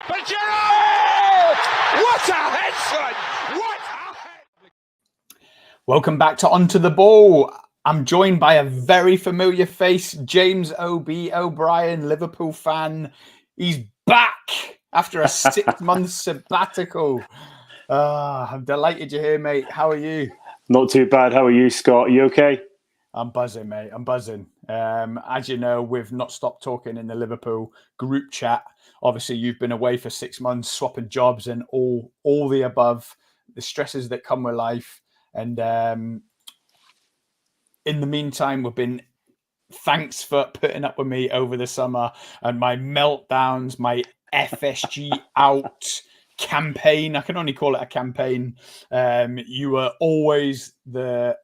But Giroud! What a head, son! What a head! Welcome back to Onto the Ball. I'm joined by a very familiar face, James O.B. O'Brien, Liverpool fan. He's back after a 6-month sabbatical. I'm delighted you're here, mate. How are you? Not too bad. How are you, Scott? Are you okay? I'm buzzing, mate. I'm buzzing. As you know, we've not stopped talking in the Liverpool group chat. Obviously, you've been away for 6 months, swapping jobs and all the above, the stresses that come with life. And in the meantime, thanks for putting up with me over the summer and my meltdowns, my FSG out campaign. I can only call it a campaign. You were always the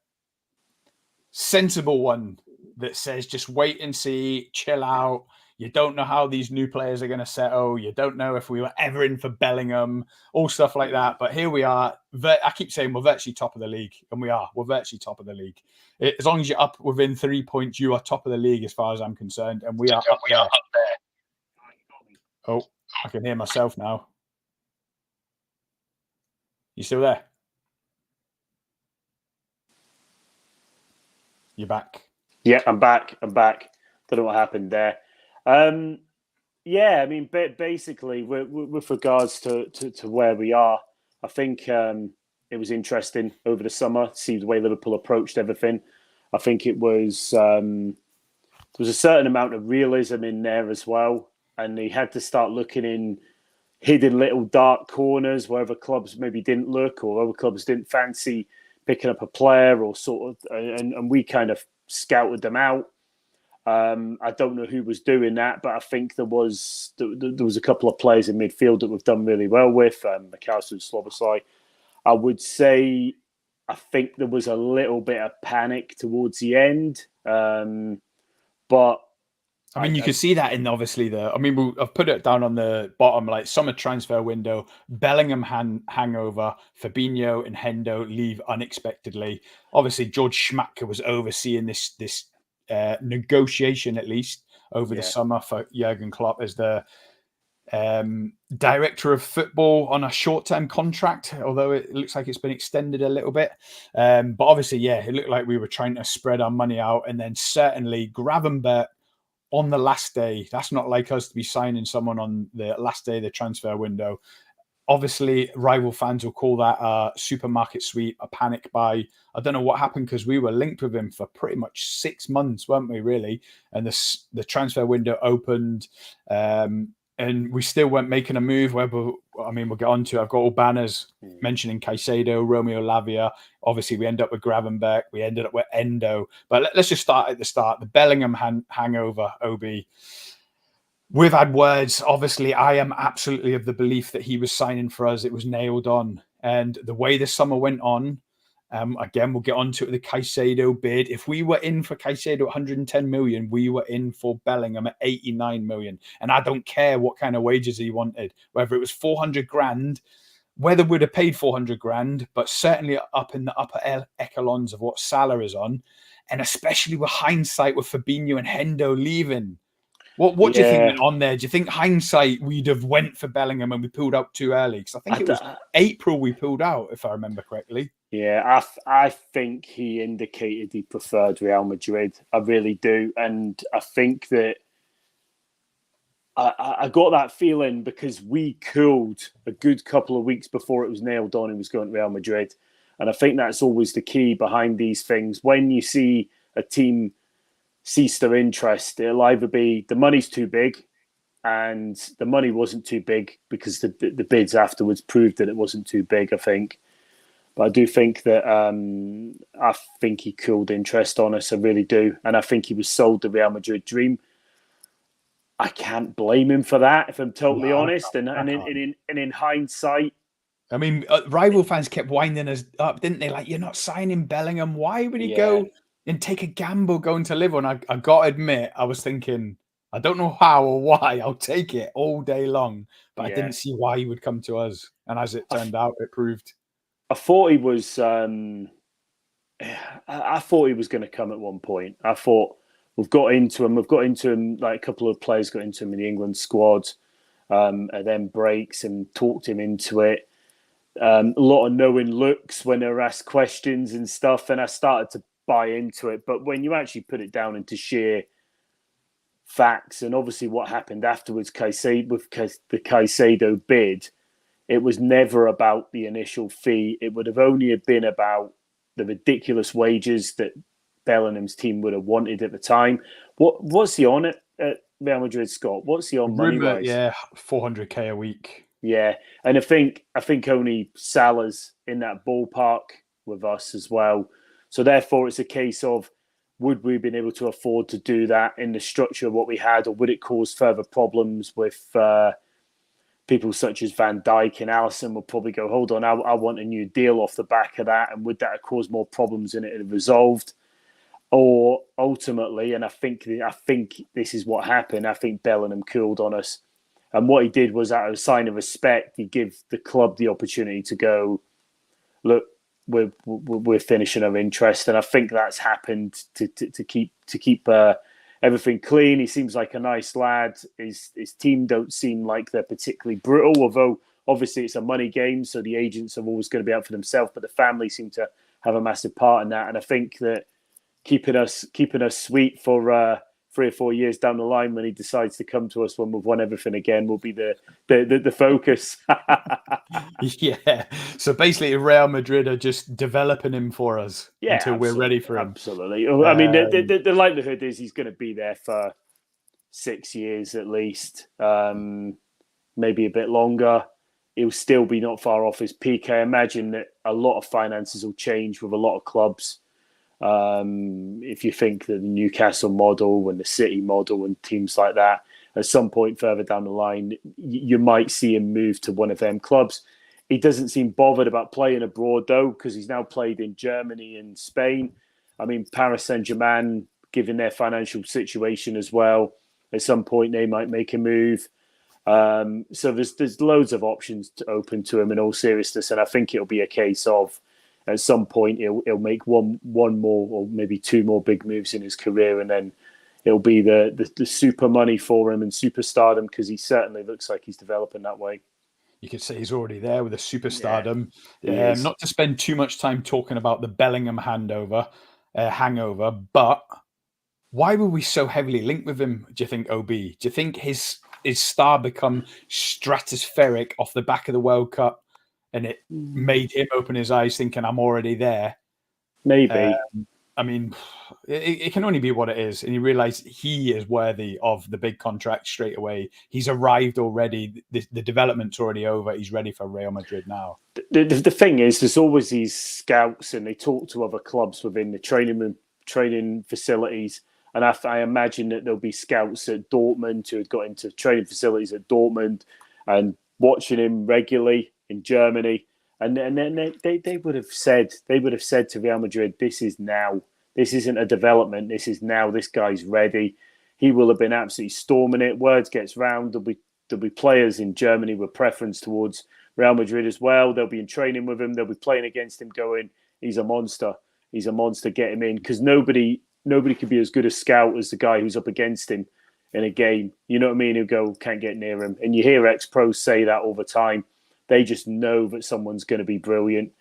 sensible one that says just wait and see, chill out. You don't know how these new players are going to settle. You don't know if we were ever in for Bellingham, all stuff like that. But here we are. I keep saying we're virtually top of the league, and we are. We're virtually top of the league. As long as you're up within 3 points, you are top of the league as far as I'm concerned, and we are up there. Oh, I can hear myself now. You still there? You're back. Yeah, I'm back. Don't know what happened there. Yeah, I mean, basically, with regards to where we are, I think it was interesting over the summer to see the way Liverpool approached everything. I think it was there was a certain amount of realism in there as well, and they had to start looking in hidden little dark corners where other clubs maybe didn't look, or other clubs didn't fancy picking up a player, or sort of, and we kind of scouted them out. I don't know who was doing that, but I think there was a couple of players in midfield that we've done really well with, McAllister and SZOBOSZLAI. I would say I think there was a little bit of panic towards the end, but I mean, you can see that in obviously I've put it down on the bottom, like summer transfer window, Bellingham hangover, Fabinho and Hendo leave unexpectedly. Obviously, George Schmadtke was overseeing this negotiation, at least over the summer, for Jurgen Klopp as the director of football on a short-term contract, although it looks like it's been extended a little bit. But obviously, it looked like we were trying to spread our money out, and then certainly Gravenberch on the last day. That's not like us to be signing someone on the last day of the transfer window. Obviously, rival fans will call that a supermarket sweep, a panic buy. I don't know what happened, because we were linked with him for pretty much 6 months, weren't we, really? And the transfer window opened, and we still weren't making a move. We'll get on to, I've got all banners mentioning Caicedo, Romeo Lavia. Obviously, we end up with Gravenberch. We ended up with Endo. But let's just start at the start. The Bellingham hangover, Obi. We've had words. Obviously, I am absolutely of the belief that he was signing for us. It was nailed on. And the way the summer went on, again, we'll get on to it, the Caicedo bid. If we were in for Caicedo at 110 million, we were in for Bellingham at 89 million. And I don't care what kind of wages he wanted, whether it was 400 grand, whether we'd have paid 400 grand, but certainly up in the upper echelons of what Salah is on. And especially with hindsight with Fabinho and Hendo leaving. What do you think went on there? Do you think hindsight we'd have went for Bellingham and we pulled out too early? Because I think it was April we pulled out, if I remember correctly. Yeah, I think he indicated he preferred Real Madrid. I really do. And I think that I got that feeling because we cooled a good couple of weeks before it was nailed on he was going to Real Madrid. And I think that's always the key behind these things. When you see a team cease their interest, it'll either be the money's too big, and the money wasn't too big because the bids afterwards proved that it wasn't too big, I think. But I do think that I think he cooled interest on us. I really do. And I think he was sold the Real Madrid dream. I can't blame him for that, if I'm totally honest. And in hindsight, I mean, rival fans kept winding us up, didn't they? Like, you're not signing Bellingham. Why would he go and take a gamble going to Liverpool? And I got to admit, I was thinking, I don't know how or why. I'll take it all day long. But I didn't see why he would come to us. And as it turned out, it proved. I thought he was. I thought he was going to come at one point. I thought we've got into him. We've got into him. Like a couple of players got into him in the England squad. and then breaks and talked him into it. A lot of knowing looks when they were asked questions and stuff, and I started to buy into it. But when you actually put it down into sheer facts, and obviously what happened afterwards, with the Caicedo bid, it was never about the initial fee. It would have only been about the ridiculous wages that Bellingham's team would have wanted at the time. What's he on at Real Madrid, Scott? What's he on money-wise? Yeah, 400k a week. Yeah, and I think only Salah's in that ballpark with us as well. So therefore, it's a case of, would we have been able to afford to do that in the structure of what we had, or would it cause further problems with people such as Van Dijk and Alisson? Will probably go, hold on, I want a new deal off the back of that, and would that have caused more problems in it and resolved? Or ultimately, and I think this is what happened, I think Bellingham cooled on us. And what he did was, out of a sign of respect, he give the club the opportunity to go, look, we're finishing our interest. And I think that's happened to keep everything clean. He seems like a nice lad. His team don't seem like they're particularly brutal, although obviously it's a money game, so the agents are always going to be out for themselves, but the family seem to have a massive part in that. And I think that keeping us sweet for 3 or 4 years down the line, when he decides to come to us when we've won everything again, will be the focus. Yeah. So basically, Real Madrid are just developing him for us until we're ready for him. Absolutely. I mean, the likelihood is he's going to be there for 6 years at least, maybe a bit longer. He'll still be not far off his peak. I imagine that a lot of finances will change with a lot of clubs. If you think that the Newcastle model and the City model and teams like that, at some point further down the line, you might see him move to one of them clubs. He doesn't seem bothered about playing abroad, though, because he's now played in Germany and Spain. I mean, Paris Saint-Germain, given their financial situation as well, at some point they might make a move. So there's loads of options open to him in all seriousness, and I think it'll be a case of, at some point, he'll make one more or maybe 2 more big moves in his career, and then it'll be the super money for him and superstardom, because he certainly looks like he's developing that way. You could say he's already there with a superstardom. Yeah, not to spend too much time talking about the Bellingham hangover, but why were we so heavily linked with him, do you think, OB? Do you think his star become stratospheric off the back of the World Cup, and it made him open his eyes thinking, I'm already there? Maybe. I mean, it can only be what it is. And he realized he is worthy of the big contract straight away. He's arrived already. The development's already over. He's ready for Real Madrid now. The thing is, there's always these scouts, and they talk to other clubs within the training facilities. And I imagine that there'll be scouts at Dortmund who had got into training facilities at Dortmund and watching him regularly in Germany. And then they would have said to Real Madrid, this is now. This isn't a development. This is now. This guy's ready. He will have been absolutely storming it. Words gets round. There'll be players in Germany with preference towards Real Madrid as well. They'll be in training with him. They'll be playing against him, going, he's a monster. He's a monster. Get him in, because nobody could be as good a scout as the guy who's up against him in a game. You know what I mean? Who go, can't get near him. And you hear ex-pros say that all the time. They just know that someone's going to be brilliant.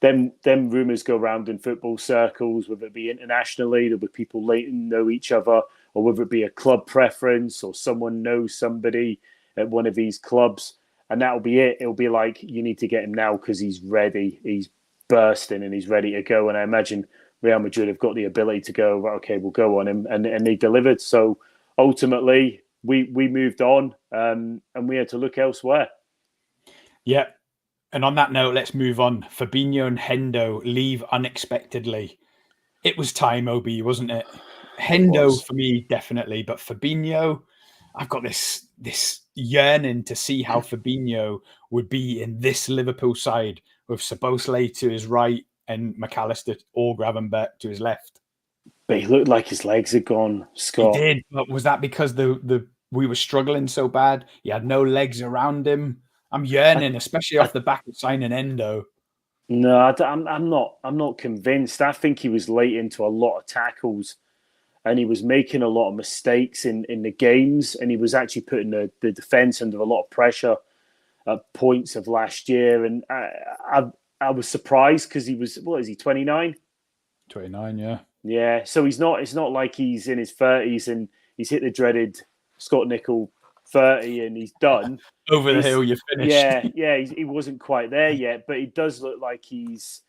Them rumours go around in football circles, whether it be internationally, there'll be people know each other, or whether it be a club preference, or someone knows somebody at one of these clubs, and that'll be it. It'll be like, you need to get him now because he's ready. He's bursting and he's ready to go. And I imagine Real Madrid have got the ability to go, well, okay, we'll go on him, and they delivered. So ultimately, we moved on, and we had to look elsewhere. Yeah. And on that note, let's move on. Fabinho and Hendo leave unexpectedly. It was time, OB, wasn't it? Hendo, for me, definitely. But Fabinho, I've got this yearning to see how Fabinho would be in this Liverpool side, with SZOBOSZLAI to his right and McAllister or Gravenberch to his left. But he looked like his legs had gone, Scott. He did. But was that because we were struggling so bad? He had no legs around him. I'm yearning, especially off the back of signing Endo. No, I'm not convinced. I think he was late into a lot of tackles. and he was making a lot of mistakes in the games, and he was actually putting the defence under a lot of pressure at points of last year. And I was surprised because he was, what is he, 29? 29, yeah. Yeah, so it's not like he's in his 30s and he's hit the dreaded Scott Nicol 30 and he's done. Over the hill, you're finished. Yeah, he wasn't quite there yet, but it does look like he's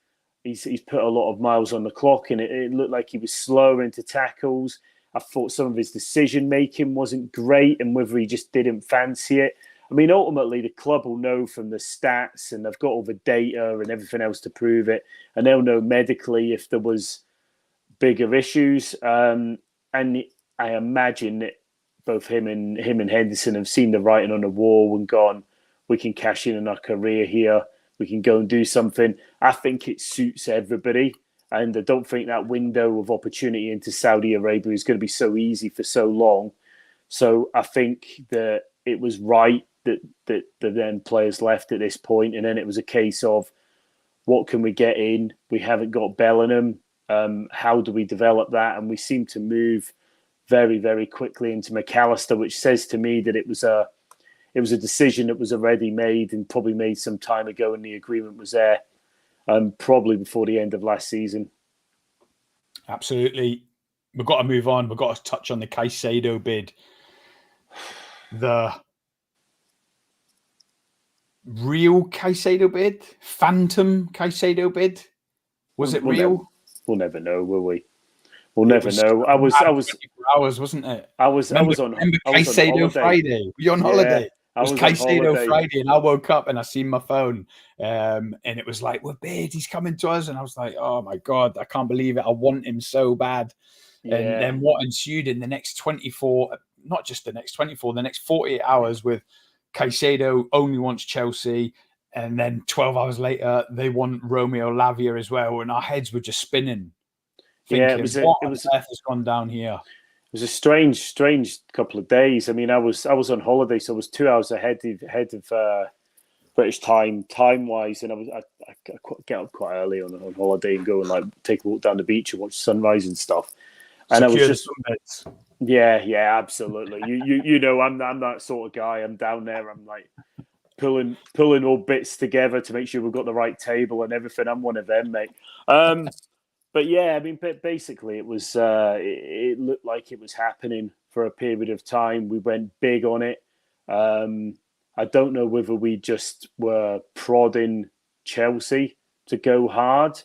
put a lot of miles on the clock, and it looked like he was slower into tackles. I thought some of his decision making wasn't great, and whether he just didn't fancy it. I mean, ultimately, the club will know from the stats, and they've got all the data and everything else to prove it, and they'll know medically if there was bigger issues. And I imagine that both him and Henderson have seen the writing on the wall and gone, we can cash in on our career here. We can go and do something. I think it suits everybody. And I don't think that window of opportunity into Saudi Arabia is going to be so easy for so long. So I think that it was right that then players left at this point. And then it was a case of, what can we get in? We haven't got Bellingham. How do we develop that? And we seem to move very, very quickly into McAllister, which says to me that it was a decision that was already made and probably made some time ago, and the agreement was there probably before the end of last season. Absolutely. We've got to move on. We've got to touch on the Caicedo bid. The real Caicedo bid? Phantom Caicedo bid? Was it real? We'll never know, will we? We'll never know. I was 24 hours, wasn't it? I was on Caicedo Friday. Were you on holiday? I was Caicedo Friday, and I woke up and I seen my phone, and it was like, "We're bid. He's coming to us," and I was like, "Oh my god, I can't believe it! I want him so bad." Yeah. And then what ensued in the next 24, not just the next 24, the next 48 hours, with Caicedo only wants Chelsea, and then 12 hours later they want Romeo Lavia as well, and our heads were just spinning. Thinking, what on earth has gone down here? It was a strange couple of days. I mean, I was on holiday, so I was 2 hours ahead of British time-wise, and I get up quite early on holiday and go and like take a walk down the beach and watch sunrise and stuff. And I was just, yeah, absolutely. You know, I'm that sort of guy. I'm down there. I'm like pulling all bits together to make sure we've got the right table and everything. I'm one of them, mate. But yeah, I mean, basically, it was. It looked like it was happening for a period of time. We went big on it. I don't know whether we just were prodding Chelsea to go hard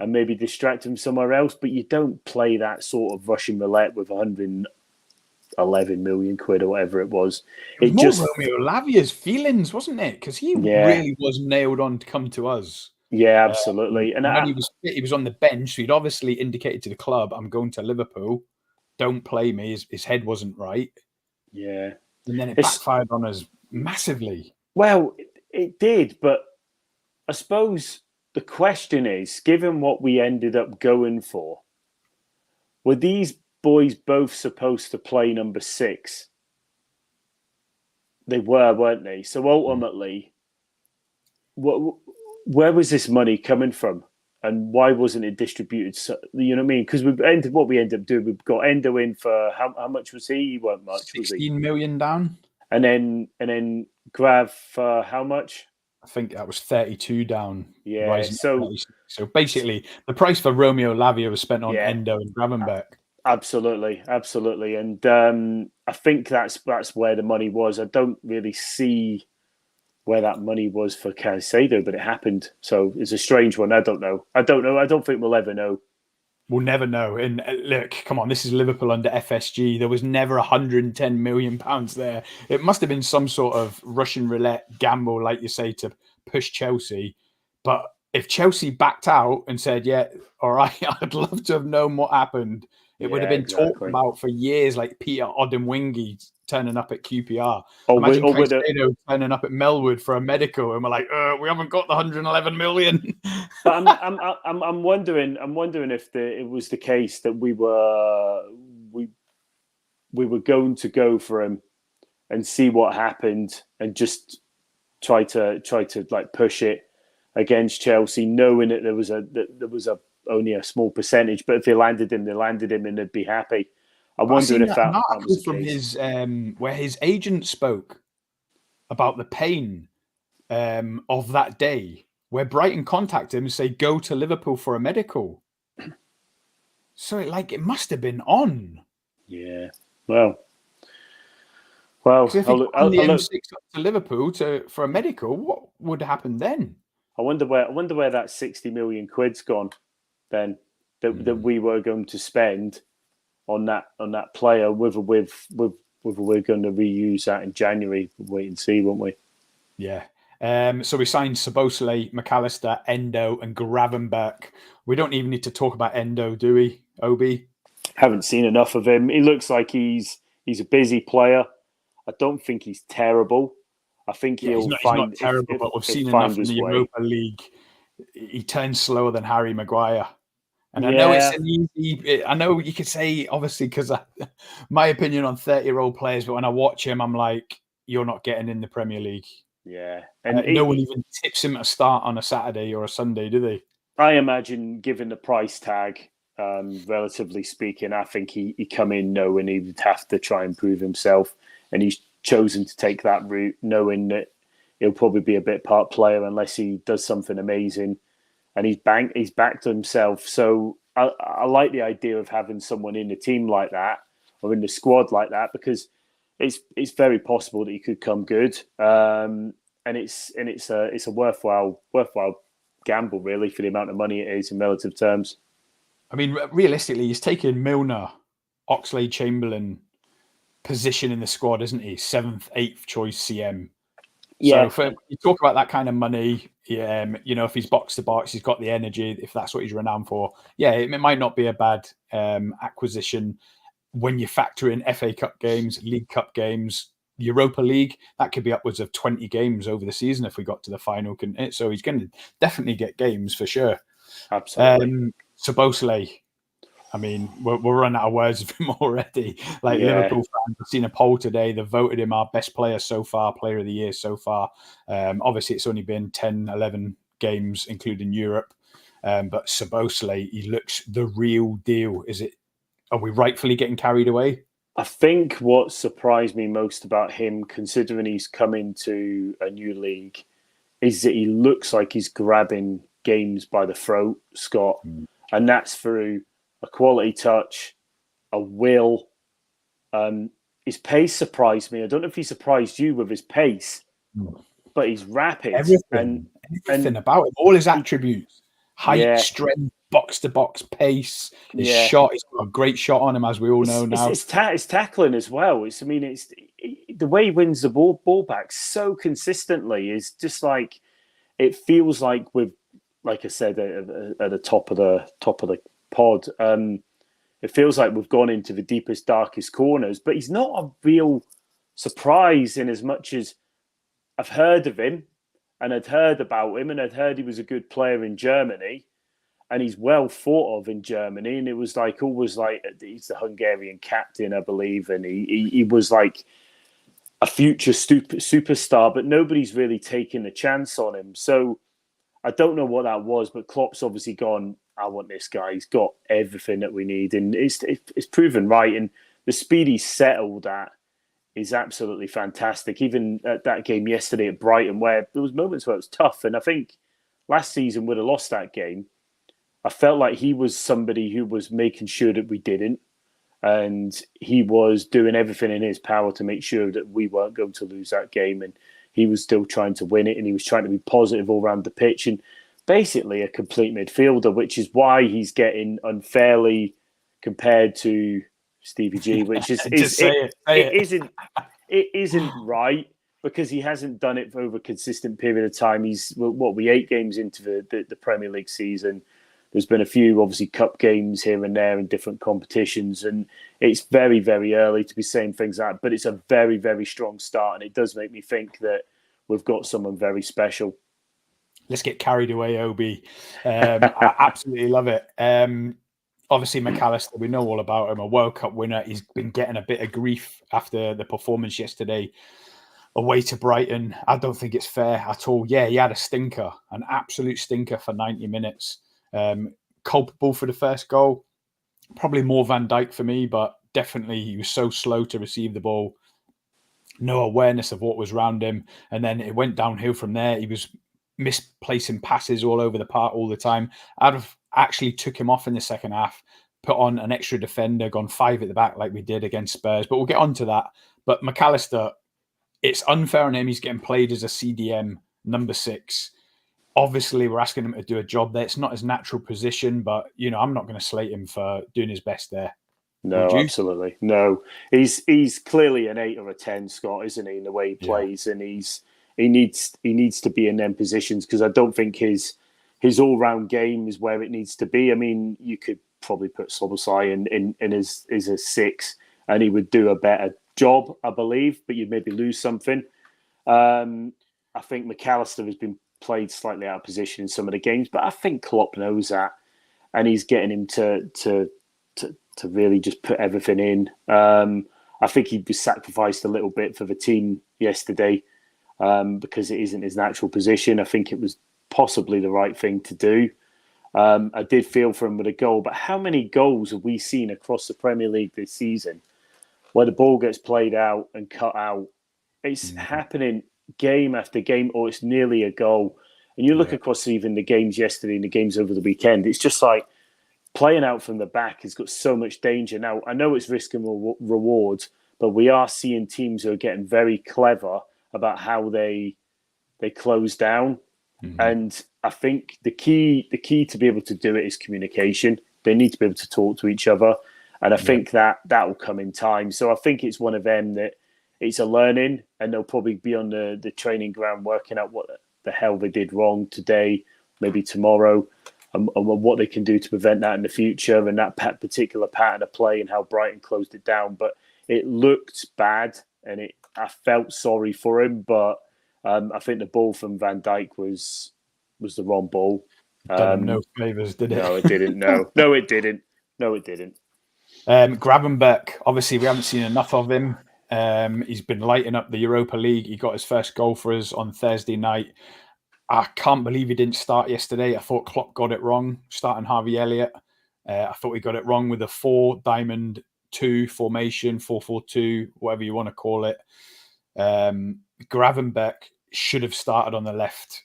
and maybe distract them somewhere else. But you don't play that sort of Russian roulette with 111 million quid or whatever it was. It was more Romeo Lavia's feelings, wasn't it? Because he really was nailed on to come to us. Yeah, absolutely. And when he was on the bench, so he'd obviously indicated to the club, "I'm going to Liverpool. Don't play me." His head wasn't right. Yeah. And then it backfired on us massively. Well, it did. But I suppose the question is, given what we ended up going for, were these boys both supposed to play number 6? They were, weren't they? So ultimately, where was this money coming from, and why wasn't it distributed? So, you know what I mean? Because what we ended up doing, we've got Endo in for how much was he? He weren't much, was he? 16 million down, and then Grav for how much? I think that was 32 down. Yeah. So basically, the price for Romeo Lavia was spent on Endo and Gravenberch. Absolutely, and I think that's where the money was. I don't really see where that money was for Caicedo, but it happened. So it's a strange one. I don't know. I don't think we'll ever know. We'll never know. And look, come on, this is Liverpool under FSG. There was never £110 million there. It must have been some sort of Russian roulette gamble, like you say, to push Chelsea. But if Chelsea backed out and said, "Yeah, all right," I'd love to have known what happened. It would have been talked about for years, like Peter Odemwingie turning up at QPR. Imagine Caicedo turning up at Melwood for a medical, and we're like, "We haven't got the 111 million." But I'm wondering if it was the case that we were going to go for him and see what happened, and just try to like push it against Chelsea, knowing that there was only a small percentage, but if they landed him, and they'd be happy. I'm I seen wondering if that that article was the from case. his where his agent spoke about the pain of that day, where Brighton contacted him and say go to Liverpool for a medical. So it must have been on. Yeah. Well, Because if I he look, got on the I look. M6 up to Liverpool for a medical, what would happen then? I wonder where that 60 million quid's gone. Then that we were going to spend on that player. Whether we're going to reuse that in January, we'll wait and see, won't we? Yeah. So we signed SZOBOSZLAI, McAllister, Endo, and Gravenberch. We don't even need to talk about Endo, do we, Obi? Haven't seen enough of him. He looks like he's a busy player. I don't think he's terrible. I think He's he'll not terrible, but we've seen enough in the Europa League. He turns slower than Harry Maguire. And I know it's an easy. I know you could say, obviously, because my opinion on 30-year-old players, but when I watch him, I'm like, you're not getting in the Premier League. Yeah, and no one even tips him to start on a Saturday or a Sunday, do they? I imagine, given the price tag, relatively speaking, I think he come in knowing he would have to try and prove himself, and he's chosen to take that route, knowing that he'll probably be a bit part player unless he does something amazing, and he's backed himself. So I like the idea of having someone in the team like that or in the squad like that, because it's very possible that he could come good, and it's a worthwhile gamble, really, for the amount of money it is in relative terms. I mean, realistically, he's taken Milner, Oxlade-Chamberlain position in the squad, isn't he? 7th, 8th choice CM. Yeah. So you talk about that kind of money, if he's box to box, he's got the energy, if that's what he's renowned for. Yeah, it might not be a bad acquisition when you factor in FA Cup games, League Cup games, Europa League. That could be upwards of 20 games over the season if we got to the final. So he's going to definitely get games for sure. Absolutely. SZOBOSZLAI, I mean, we're running out of words of him already. Liverpool fans, I've seen a poll today. They voted him our best player so far, player of the year so far. Obviously, it's only been 10, 11 games, including Europe. But SZOBOSZLAI, he looks the real deal. Are we rightfully getting carried away? I think what surprised me most about him, considering he's come into a new league, is that he looks like he's grabbing games by the throat, Scott. And that's through a quality touch, a will. His pace surprised me. I don't know if he surprised you with his pace, but he's rapid. Everything about him, all his attributes. Height, strength, box-to-box pace, his shot. He's got a great shot on him, as we all know now. It's tackling as well. It's the way he wins the ball back so consistently is just like, it feels like like I said at the top of the pod, it feels like we've gone into the deepest, darkest corners. But he's not a real surprise, in as much as I've heard of him and I'd heard about him and I'd heard he was a good player in Germany and he's well thought of in Germany. And it was always he's the Hungarian captain, I believe, and he was like a future superstar, but nobody's really taken a chance on him. So I don't know what that was, but Klopp's obviously gone, I want this guy. He's got everything that we need. And it's proven right. And the speed he's settled at is absolutely fantastic. Even at that game yesterday at Brighton, where there was moments where it was tough. And I think last season we'd have lost that game. I felt like he was somebody who was making sure that we didn't. And he was doing everything in his power to make sure that we weren't going to lose that game. And he was still trying to win it, and he was trying to be positive all around the pitch, and basically a complete midfielder, which is why he's getting unfairly compared to Stevie G, which is it isn't right, because he hasn't done it for over a consistent period of time. He's 8 games into the Premier League season. There's been a few, obviously, cup games here and there in different competitions, and it's very, very early to be saying things like that, but it's a very, very strong start, and it does make me think that we've got someone very special. Let's get carried away, Obi. I absolutely love it. Obviously, McAllister, we know all about him, a World Cup winner. He's been getting a bit of grief after the performance yesterday away to Brighton. I don't think it's fair at all. Yeah, he had a stinker, an absolute stinker for 90 minutes. Culpable for the first goal. Probably more Van Dijk for me, but definitely he was so slow to receive the ball, no awareness of what was around him, and then it went downhill from there. He was misplacing passes all over the park all the time. I'd have actually took him off in the second half, put on an extra defender, gone 5 at the back like we did against Spurs, but we'll get on to that. But McAllister, it's unfair on him. He's getting played as a CDM number 6. Obviously, we're asking him to do a job there. It's not his natural position, but, you know, I'm not going to slate him for doing his best there. No, absolutely. No, he's clearly an 8 or a 10, Scott, isn't he, in the way he plays? And he needs to be in them positions, because I don't think his all-round game is where it needs to be. I mean, you could probably put SZOBOSZLAI in as a 6, and he would do a better job, I believe, but you'd maybe lose something. I think McAllister has been played slightly out of position in some of the games, but I think Klopp knows that, and he's getting him to really just put everything in. I think he was sacrificed a little bit for the team yesterday, because it isn't his natural position. I think it was possibly the right thing to do. I did feel for him with a goal, but how many goals have we seen across the Premier League this season where the ball gets played out and cut out? It's happening game after game, or it's nearly a goal. And you look across even the games yesterday and the games over the weekend, it's just like playing out from the back has got so much danger. Now, I know it's risk and reward, but we are seeing teams who are getting very clever about how they close down. And I think the key to be able to do it is communication. They need to be able to talk to each other. And I think that will come in time. So I think it's one of them that it's a learning, and they'll probably be on the training ground working out what the hell they did wrong today, maybe tomorrow, and what they can do to prevent that in the future, and that particular pattern of play and how Brighton closed it down. But it looked bad, and I felt sorry for him, but I think the ball from Van Dijk was the wrong ball. Done him no favours, did it? No, it didn't. No, it didn't. No, it didn't. Gravenberch, obviously, we haven't seen enough of him. He's been lighting up the Europa League. He got his first goal for us on Thursday night. I can't believe he didn't start yesterday. I thought Klopp got it wrong, starting Harvey Elliott. I thought he got it wrong with a 4-diamond-2 formation, 4-4-2, whatever you want to call it. Gravenberch should have started on the left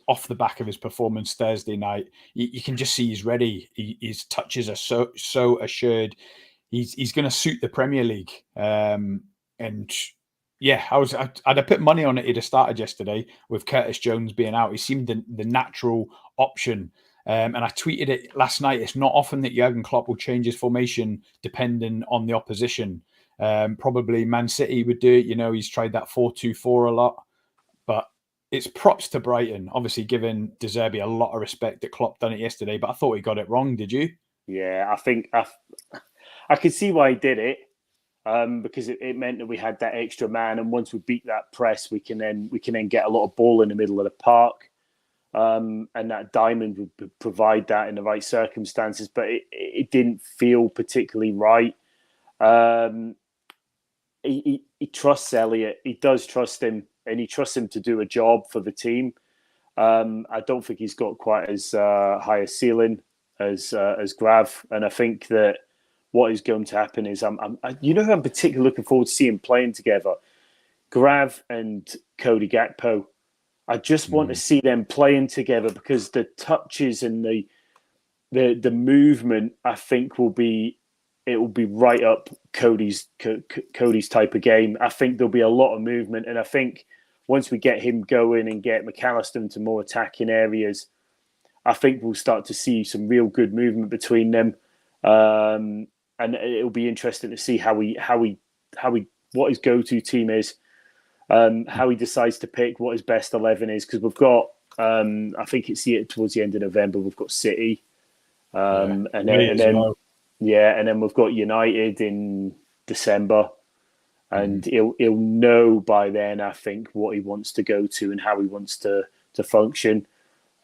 off the back of his performance Thursday night. You can just see he's ready. His touches are so assured. He's going to suit the Premier League. And yeah, I'd have put money on it. He'd have started yesterday with Curtis Jones being out. He seemed the natural option. And I tweeted it last night. It's not often that Jurgen Klopp will change his formation depending on the opposition. Probably Man City would do it. You know, he's tried that 4-2-4 a lot. But it's props to Brighton. Obviously, giving De Zerbi a lot of respect that Klopp done it yesterday. But I thought he got it wrong. Did you? Yeah, I think I could see why he did it, because it meant that we had that extra man, and once we beat that press, we can then get a lot of ball in the middle of the park, and that diamond would provide that in the right circumstances. But it didn't feel particularly right. He trusts Elliott. He does trust him, and he trusts him to do a job for the team. I don't think he's got quite as high a ceiling as Grav, and I think that what is going to happen is I'm particularly looking forward to seeing playing together. Grav and Cody Gakpo. I just want to see them playing together, because the touches and the movement, I think will be right up Cody's type of game. I think there'll be a lot of movement, and I think once we get him going and get McAllister into more attacking areas, I think we'll start to see some real good movement between them. And it'll be interesting to see what his go-to team is, how he decides to pick what his best 11 is, because we've got I think it's towards the end of November we've got City, and then we've got United in December, and he'll know by then, I think, what he wants to go to and how he wants to function,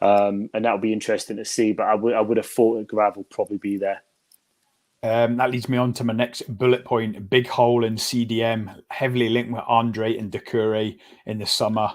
and that'll be interesting to see. But I would have thought that Grav will probably be there. That leads me on to my next bullet point. A big hole in CDM, heavily linked with Andre and Doucouré in the summer.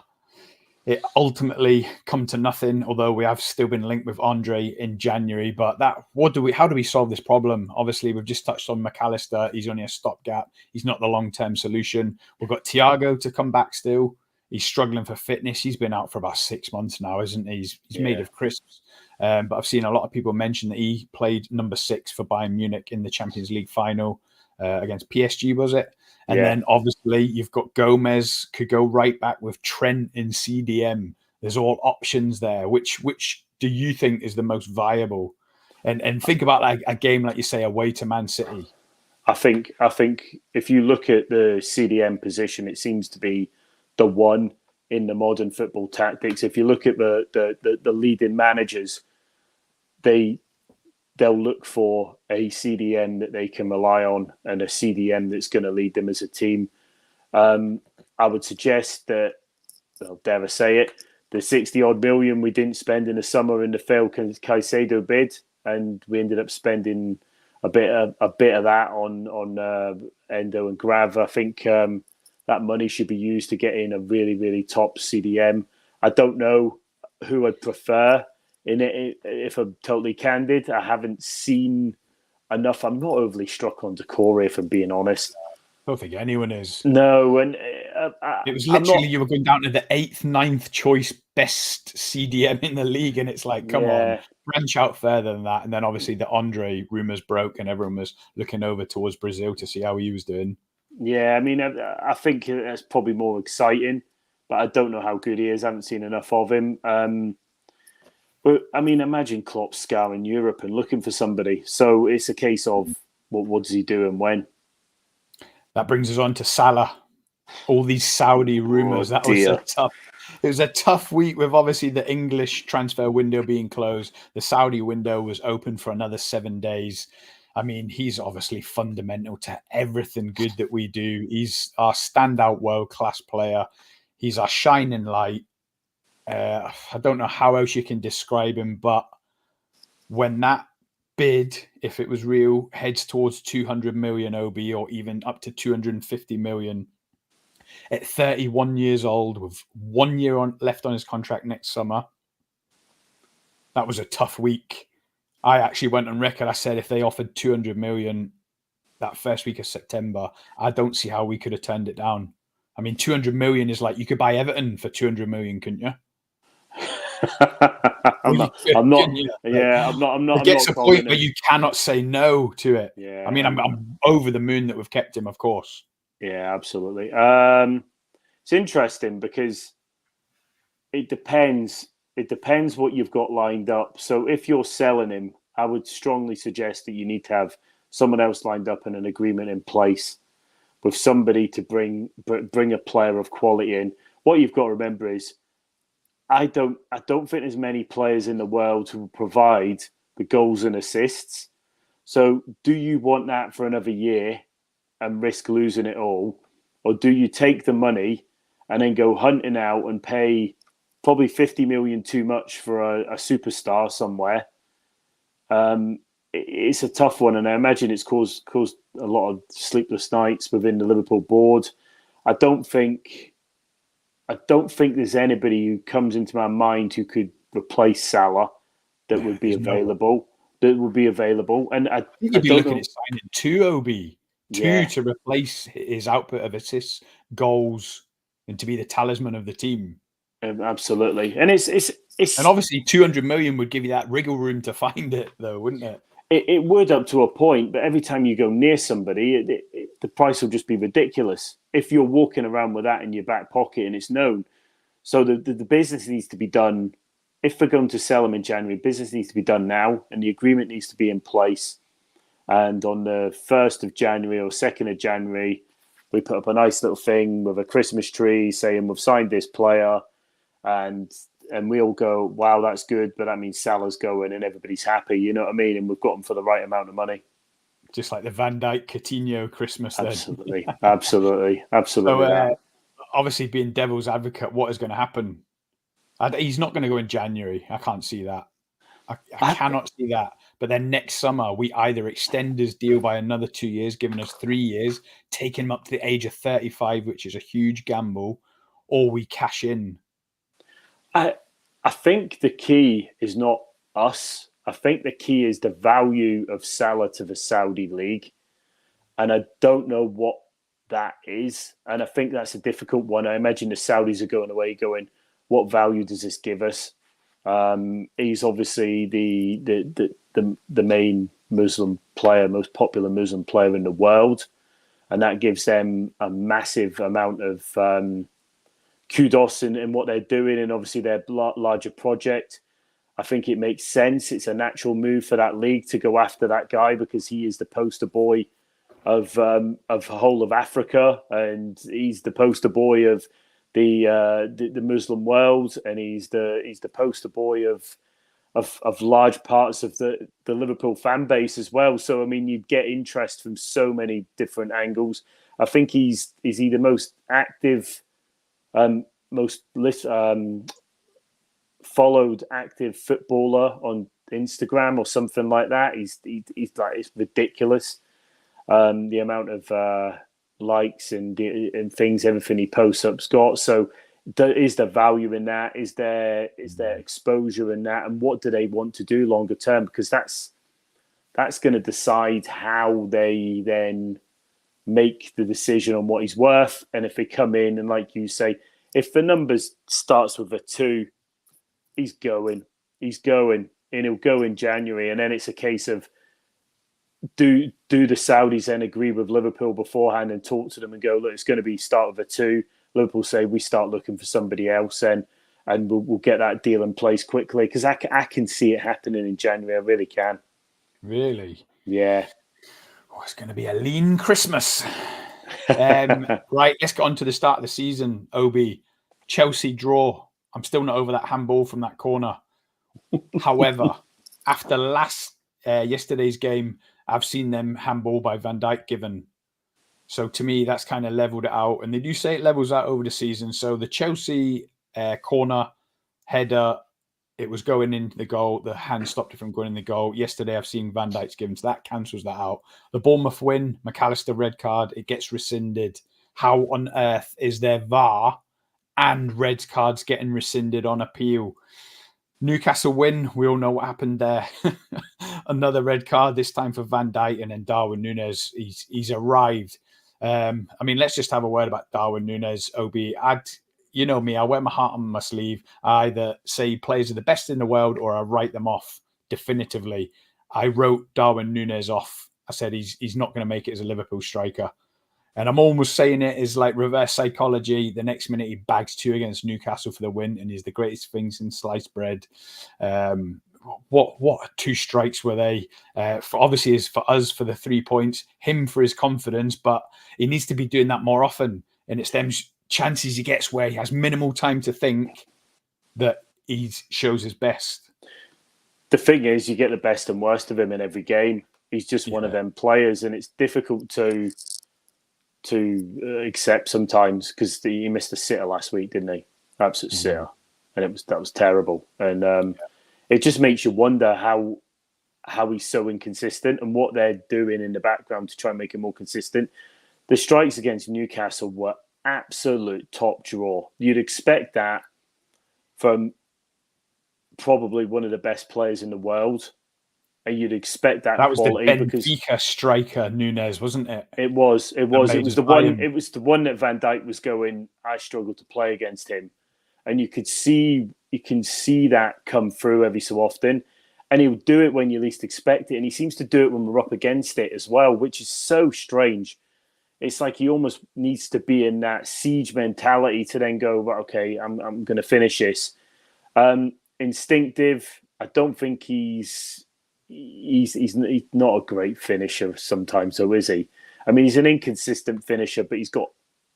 it ultimately come to nothing, although we have still been linked with Andre in January. But how do we solve this problem? Obviously, we've just touched on McAllister. He's only a stopgap. He's not the long-term solution. We've got Thiago to come back still. He's struggling for fitness. He's been out for about 6 months now, isn't he? He's made of crisps. But I've seen a lot of people mention that he played number 6 for Bayern Munich in the Champions League final against PSG, was it? And then obviously you've got Gomez, could go right back with Trent in CDM. There's all options there. Which do you think is the most viable? And think about like a game like you say away to Man City. I think if you look at the CDM position, it seems to be the one in the modern football tactics. If you look at the leading managers, they'll look for a CDM that they can rely on and a CDM that's going to lead them as a team. I would suggest that, dare I say it, the 60 odd million we didn't spend in the summer in the failed Caicedo bid, and we ended up spending a bit of that on Endo and Grav. I think that money should be used to get in a really, really top CDM. I don't know who I'd prefer in it, if I'm totally candid. I haven't seen enough. I'm not overly struck on Decore, if I'm being honest. I don't think anyone is. No, and it was literally you were going down to the 8th, 9th choice best CDM in the league, and it's like, come on, branch out further than that. And then obviously the Andre rumours broke, and everyone was looking over towards Brazil to see how he was doing. Yeah, I mean, I think that's probably more exciting, but I don't know how good he is. I haven't seen enough of him. But I mean, imagine Klopp scouring Europe and looking for somebody. So it's a case of what does he do and when. That brings us on to Salah. All these Saudi rumours. It was a tough week with obviously the English transfer window being closed. The Saudi window was open for another 7 days. I mean, he's obviously fundamental to everything good that we do. He's our standout world-class player. He's our shining light. I don't know how else you can describe him, but when that bid, if it was real, heads towards 200 million OB or even up to 250 million at 31 years old with 1 year left on his contract next summer, that was a tough week. I actually went on record. I said if they offered 200 million that first week of September, I don't see how we could have turned it down. I mean, 200 million is like you could buy Everton for 200 million, couldn't you? I'm not. It gets a point where you cannot say no to it. Yeah. I mean, I'm over the moon that we've kept him, of course. Yeah, absolutely. It's interesting because it depends. It depends what you've got lined up. So if you're selling him, I would strongly suggest that you need to have someone else lined up and an agreement in place with somebody to bring a player of quality in. What you've got to remember is I don't think there's many players in the world who will provide the goals and assists. So do you want that for another year and risk losing it all? Or do you take the money and then go hunting out and pay probably 50 million too much for a superstar somewhere? It's a tough one, and I imagine it's caused a lot of sleepless nights within the Liverpool board. I don't think there's anybody who comes into my mind who could replace Salah that would be available. And I think you'd be looking at signing two OB, to replace his output of assists, goals, and to be the talisman of the team. Absolutely, and it's and obviously 200 million would give you that wriggle room to find it, though, wouldn't it? It would up to a point, but every time you go near somebody, the price will just be ridiculous. If you're walking around with that in your back pocket and it's known, so the business needs to be done. If we're going to sell them in January, business needs to be done now, and the agreement needs to be in place. And on the 1st of January or 2nd of January, we put up a nice little thing with a Christmas tree saying we've signed this player, and we all go, wow, that's good, but that means Salah's going and everybody's happy, you know what I mean? And we've got them for the right amount of money. Just like the Van Dijk Coutinho Christmas then. Absolutely. So, obviously, being devil's advocate, what is going to happen? He's not going to go in January. I can't see that. I cannot see that. But then next summer, we either extend his deal by another 2 years, giving us 3 years, take him up to the age of 35, which is a huge gamble, or we cash in. I think the key is not us. I think the key is the value of Salah to the Saudi league. And I don't know what that is. And I think that's a difficult one. I imagine the Saudis are going away going, what value does this give us? He's obviously the main Muslim player, most popular Muslim player in the world. And that gives them a massive amount of kudos in what they're doing, and obviously their larger project. I think it makes sense. It's a natural move for that league to go after that guy because he is the poster boy of the whole of Africa, and he's the poster boy of the Muslim world, and he's the poster boy of large parts of the Liverpool fan base as well. So I mean, you get interest from so many different angles. I think is he the most active, most followed active footballer on Instagram or something like that. He's like, it's ridiculous. The amount of likes and things, everything he posts up's got. So is there value in that? Is there exposure in that? And what do they want to do longer term? Because that's going to decide how they then make the decision on what he's worth. And if they come in and, like you say, if the numbers starts with a 2, he's going, and he'll go in January. And then it's a case of, do the Saudis then agree with Liverpool beforehand and talk to them and go, look, it's going to be start with a 2. Liverpool say we start looking for somebody else, and we'll get that deal in place quickly, because I can see it happening in January. I really can. Really? Yeah. Oh, it's going to be a lean Christmas. Right, let's get on to the start of the season. Obi, Chelsea draw. I'm still not over that handball from that corner. However, after yesterday's game, I've seen them handball by Van Dijk given. So to me, that's kind of leveled it out. And they do say it levels out over the season. So the Chelsea corner header, it was going into the goal. The hand stopped it from going in the goal. Yesterday, I've seen Van Dijk's given, so that cancels that out. The Bournemouth win, McAllister red card, it gets rescinded. How on earth is there VAR and red cards getting rescinded on appeal? Newcastle win, we all know what happened there. Another red card, this time for Van Dijk, and then Darwin Núñez, he's arrived. I mean, let's just have a word about Darwin Núñez, Obi. You know me, I wear my heart on my sleeve. I either say players are the best in the world or I write them off definitively. I wrote Darwin Núñez off. I said he's not going to make it as a Liverpool striker. And I'm almost saying it is like reverse psychology. The next minute he bags 2 against Newcastle for the win, and he's the greatest thing since sliced bread. What 2 strikes were they? Obviously, is for us for the 3 points, him for his confidence, but he needs to be doing that more often. And it's them chances he gets where he has minimal time to think that he shows his best. The thing is, you get the best and worst of him in every game. He's just one of them players, and it's difficult to accept sometimes, because he missed a sitter last week, didn't he? Absolute sitter, and that was terrible. And it just makes you wonder how he's so inconsistent and what they're doing in the background to try and make him more consistent. The strikes against Newcastle were absolute top draw. You'd expect that from probably one of the best players in the world. And you'd expect that was quality, the Benfica striker Núñez, wasn't it? It was the one that Van Dijk was going, I struggled to play against him. And you can see that come through every so often. And he'll do it when you least expect it. And he seems to do it when we're up against it as well, which is so strange. It's like he almost needs to be in that siege mentality to then go, okay, I'm going to finish this. Instinctive. I don't think he's not a great finisher sometimes, though, is he? I mean, he's an inconsistent finisher, but he's got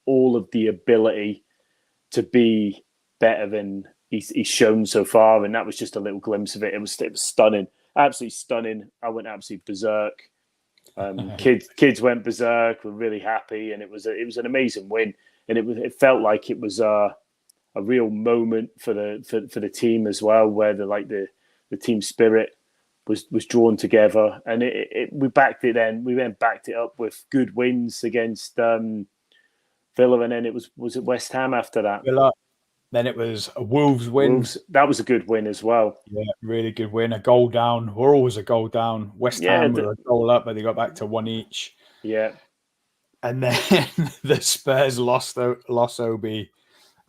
all of the ability to be better than he's shown so far. And that was just a little glimpse of it. It was stunning, absolutely stunning. I went absolutely berserk. Kids went berserk. Were really happy, and it was an amazing win. And it felt like it was a real moment for the team as well, where the team spirit was drawn together, and we backed it. Then we then backed it up with good wins against Villa, and then it was it West Ham after that. Villa, Then it was a Wolves win. Wolves, that was a good win as well. Yeah, really good win. A goal down. We're always a goal down. West Ham were a goal up, but they got back to 1 each. Yeah. And then the Spurs lost Obi.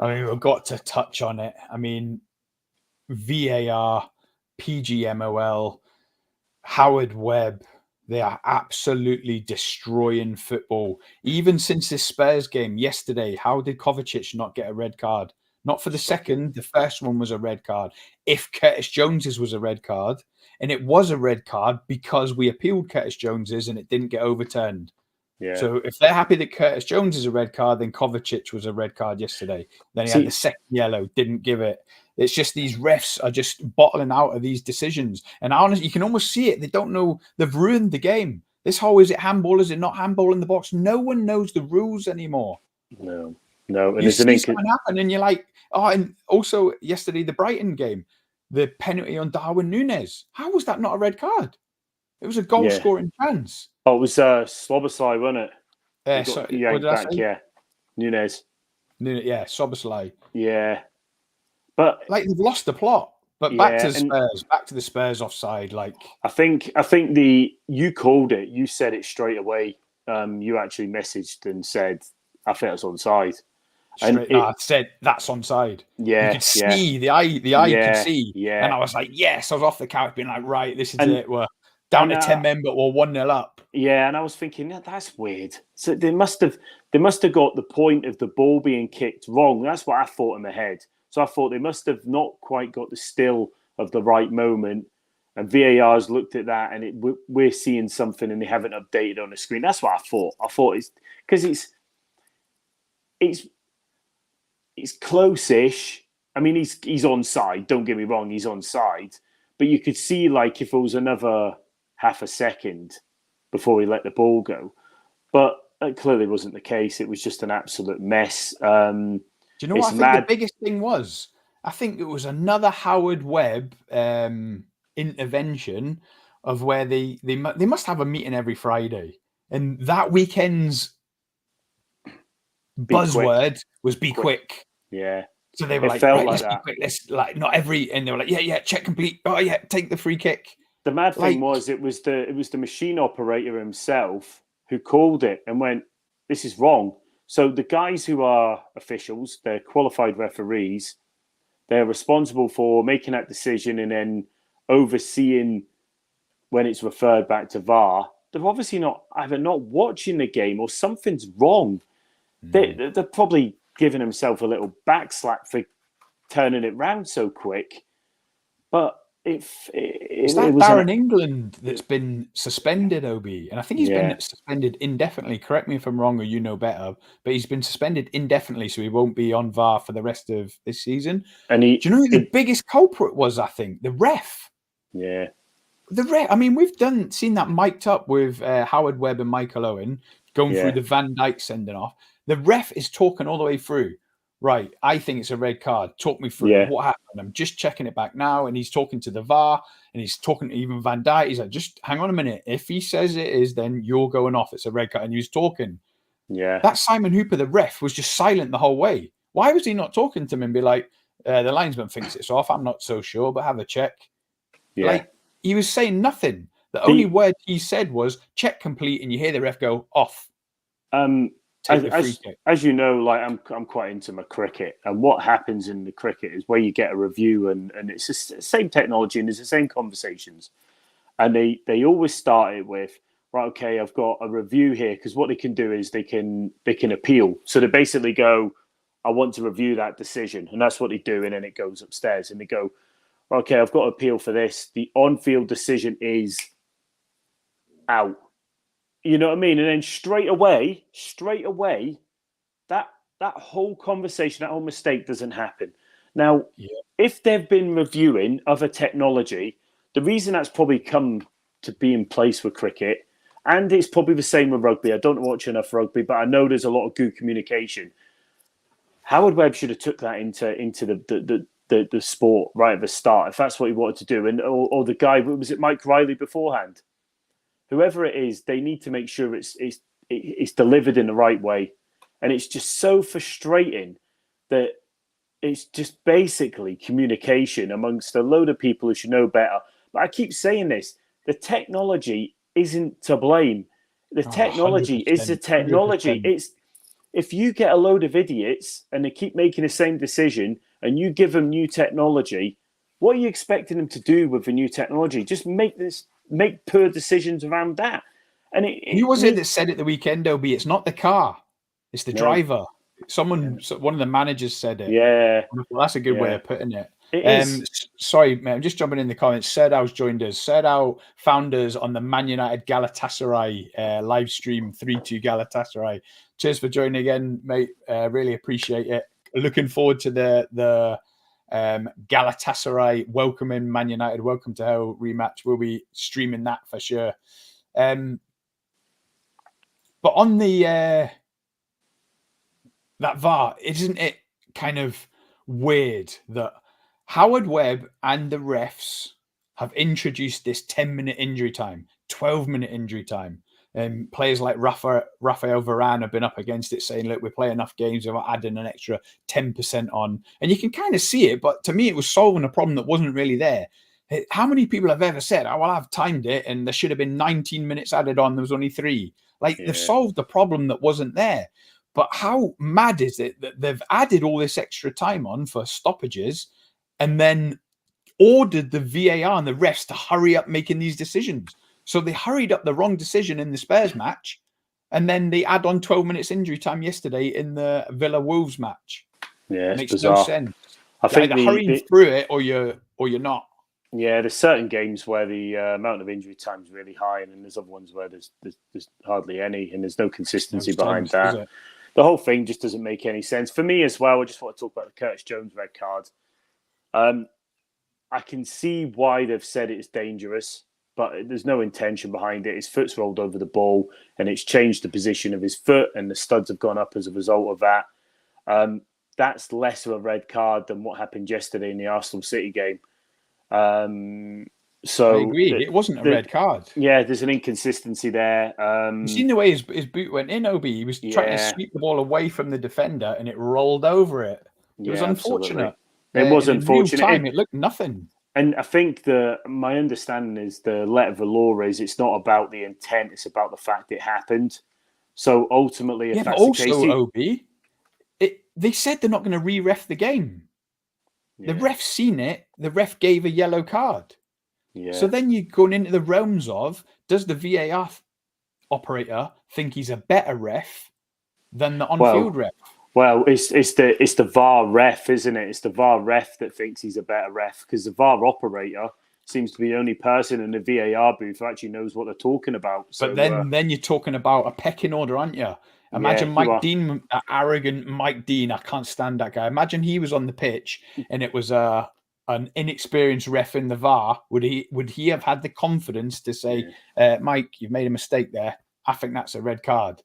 I mean, we've got to touch on it. I mean, VAR, PGMOL, Howard Webb, they are absolutely destroying football. Even since this Spurs game yesterday, how did Kovacic not get a red card? Not for the second. The first one was a red card. If Curtis Jones's was a red card, and it was a red card because we appealed Curtis Jones's and it didn't get overturned. Yeah. So if they're happy that Curtis Jones is a red card, then Kovacic was a red card yesterday. Then he had the second yellow, didn't give it. It's just these refs are just bottling out of these decisions. And honestly, you can almost see it. They don't know. They've ruined the game. This whole, is it handball? Is it not handball in the box? No one knows the rules anymore. No. And you see something happen and you're like, oh, and also yesterday, the Brighton game, the penalty on Darwin Núñez. How was that not a red card? It was a goal-scoring chance. Oh, it was SZOBOSZLAI, wasn't it? Yeah, Núñez. Yeah, SZOBOSZLAI. Yeah. But like they've lost the plot. But back to the Spurs offside. Like I think you called it. You said it straight away. You actually messaged and said, I think it's onside. I said that's onside. Yeah, you could see the eye could see. Yeah, and I was like, yes. I was off the couch, being like, right, this is it. We're down to 10 men, but we're 1-0 up. Yeah, and I was thinking, that's weird. So they must have got the point of the ball being kicked wrong. That's what I thought in my head. So I thought they must have not quite got the still of the right moment. And VAR's looked at that, and we're seeing something, and they haven't updated on the screen. That's what I thought. I thought it's because it's close-ish. I mean, he's onside. Don't get me wrong, he's onside. But you could see, like, if it was another half a second before he let the ball go. But it clearly wasn't the case. It was just an absolute mess. Do you know what I think the biggest thing was? I think it was another Howard Webb intervention of where they must have a meeting every Friday. And that weekend's buzzword was be quick. Yeah. So they were like, right, let's be quick. Let's not every, and they were like, yeah, check complete. Oh yeah, take the free kick. The mad thing was it was the machine operator himself who called it and went, this is wrong. So the guys who are officials, they're qualified referees, they're responsible for making that decision and then overseeing when it's referred back to VAR. They're obviously either not watching the game or something's wrong. They're probably giving himself a little backslap for turning it round so quick. But it's that Darren England that's been suspended, Obi, and I think he's been suspended indefinitely. Correct me if I'm wrong, or you know better, but he's been suspended indefinitely, so he won't be on VAR for the rest of this season. And do you know who the biggest culprit was? I think the ref. Yeah, the ref. I mean, we've seen that mic'd up with Howard Webb and Michael Owen going through the Van Dijk sending off. The ref is talking all the way through. Right, I think it's a red card. Talk me through what happened. I'm just checking it back now. And he's talking to the VAR and he's talking to even Van Dijk. He's like, just hang on a minute. If he says it is, then you're going off. It's a red card. And he was talking. Yeah. That Simon Hooper, the ref, was just silent the whole way. Why was he not talking to him and be like, the linesman thinks it's off. I'm not so sure, but have a check. Yeah. Like, he was saying nothing. The only word he said was check complete. And you hear the ref go off. As you know, like I'm quite into my cricket, and what happens in the cricket is where you get a review, and it's the same technology and it's the same conversations, and they always start it with, right, okay, I've got a review here, because what they can do is they can appeal. So they basically go, I want to review that decision, and that's what they do, and then it goes upstairs, and they go, okay, I've got to appeal for this. The on-field decision is out. You know what I mean? And then straight away, that whole conversation, that whole mistake doesn't happen. Now, if they've been reviewing other technology, the reason that's probably come to be in place with cricket, and it's probably the same with rugby. I don't watch enough rugby, but I know there's a lot of good communication. Howard Webb should have took that into the sport right at the start, if that's what he wanted to do. And or the guy, was it Mike Riley beforehand? Whoever it is, they need to make sure it's delivered in the right way. And it's just so frustrating that it's just basically communication amongst a load of people who should know better. But I keep saying this: the technology isn't to blame. The technology is the 100%, technology. 100%. It's if you get a load of idiots and they keep making the same decision, and you give them new technology, what are you expecting them to do with the new technology? Just make poor decisions around that. And Who was it that said at the weekend, Obi? It's not the car, it's the driver. One of the managers said it. Yeah. Well, that's a good way of putting it. It is. Sorry, mate, I'm just jumping in the comments. Serdow's joined us. Serdow founders on the Man United Galatasaray live stream, 3-2 Galatasaray. Cheers for joining again, mate. Really appreciate it. Looking forward to the Galatasaray welcoming Man United. Welcome to Hell rematch. We'll be streaming that for sure. But on the that VAR, isn't it kind of weird that Howard Webb and the refs have introduced this 10-minute injury time, 12-minute injury time? And players like Rafael Varane have been up against it, saying, look, we play enough games without adding an extra 10% on. And you can kind of see it, but to me, it was solving a problem that wasn't really there. How many people have ever said, oh, well, I've timed it and there should have been 19 minutes added on, there was only 3. Like, they've solved the problem that wasn't there. But how mad is it that they've added all this extra time on for stoppages and then ordered the VAR and the refs to hurry up making these decisions? So they hurried up the wrong decision in the Spurs match, and then they add on 12 minutes injury time yesterday in the Villa Wolves match. Yeah, it makes bizarre. No sense. I think either hurrying through it or you're not. Yeah, there's certain games where the amount of injury time is really high, and then there's other ones where there's hardly any, and there's no consistency behind that. The whole thing just doesn't make any sense. For me as well, I just want to talk about the Curtis Jones red card. I can see why they've said it's dangerous, but there's no intention behind it. His foot's rolled over the ball, and it's changed the position of his foot, and the studs have gone up as a result of that. That's less of a red card than what happened yesterday in the Arsenal City game. So I agree. It wasn't a red card. Yeah, there's an inconsistency there. You've seen the way his boot went in, Obi. He was trying to sweep the ball away from the defender, and it rolled over it. It was unfortunate. It was unfortunate. In real time, it looked nothing. And I think my understanding is the letter of the law is it's not about the intent; it's about the fact it happened. So ultimately, if that's the case, Obi, they said they're not going to re-ref the game. The ref seen it. The ref gave a yellow card. Yeah. So then you're going into the realms of, does the VAR operator think he's a better ref than the on-field ref? Well, it's the VAR ref, isn't it? It's the VAR ref that thinks he's a better ref, because the VAR operator seems to be the only person in the VAR booth who actually knows what they're talking about. So, but then you're talking about a pecking order, aren't you? Imagine Mike Dean, arrogant Mike Dean. I can't stand that guy. Imagine he was on the pitch and it was an inexperienced ref in the VAR. Would he have had the confidence to say, Mike, you've made a mistake there? I think that's a red card.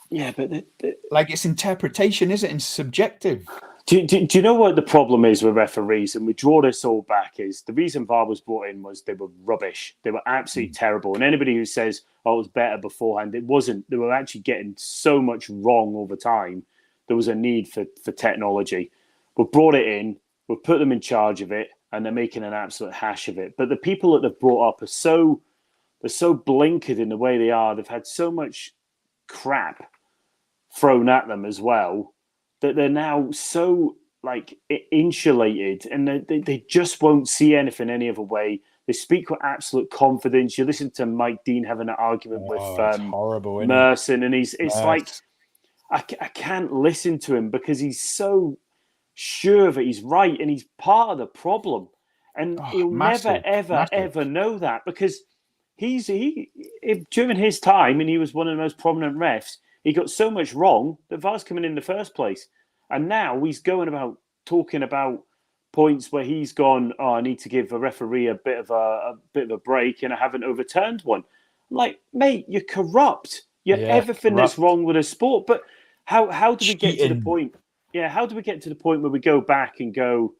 Yeah, but like, it's interpretation, isn't it? And subjective. Do you know what the problem is with referees? And we draw this all back, is the reason VAR was brought in was they were rubbish. They were absolutely terrible. And anybody who says, oh, it was better beforehand, it wasn't. They were actually getting so much wrong all the time. There was a need for technology. We brought it in, we put them in charge of it, and they're making an absolute hash of it. But the people that they've brought up they're so blinkered in the way they are. They've had so much crap thrown at them as well, that they're now so insulated, and they just won't see anything any other way. They speak with absolute confidence. You listen to Mike Dean having an argument with Merson, and it's like I can't listen to him because he's so sure that he's right, and he's part of the problem, and he'll never ever know that, because during his time, and he was one of the most prominent refs, he got so much wrong that VAR's coming in the first place. And now he's going about talking about points where he's gone, oh, I need to give a referee a bit of a break, and I haven't overturned one. I'm like, mate, you're corrupt. You're everything corrupt. That's wrong with a sport. But how do we get to the point? Yeah, how do we get to the point where we go back and go,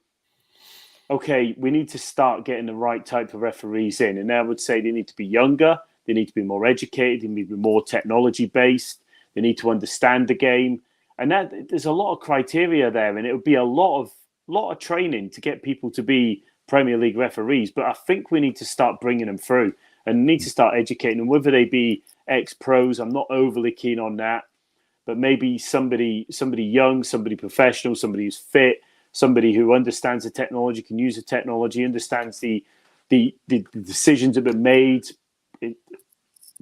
okay, we need to start getting the right type of referees in? And I would say they need to be younger, they need to be more educated, they need to be more technology-based, they need to understand the game. And that there's a lot of criteria there, and it would be a lot of lot of training to get people to be Premier League referees, but I think we need to start bringing them through and need to start educating them, whether they be ex-pros. I'm not overly keen on that, but maybe somebody young, somebody professional, somebody who's fit, somebody who understands the technology, can use the technology, understands the decisions that have been made.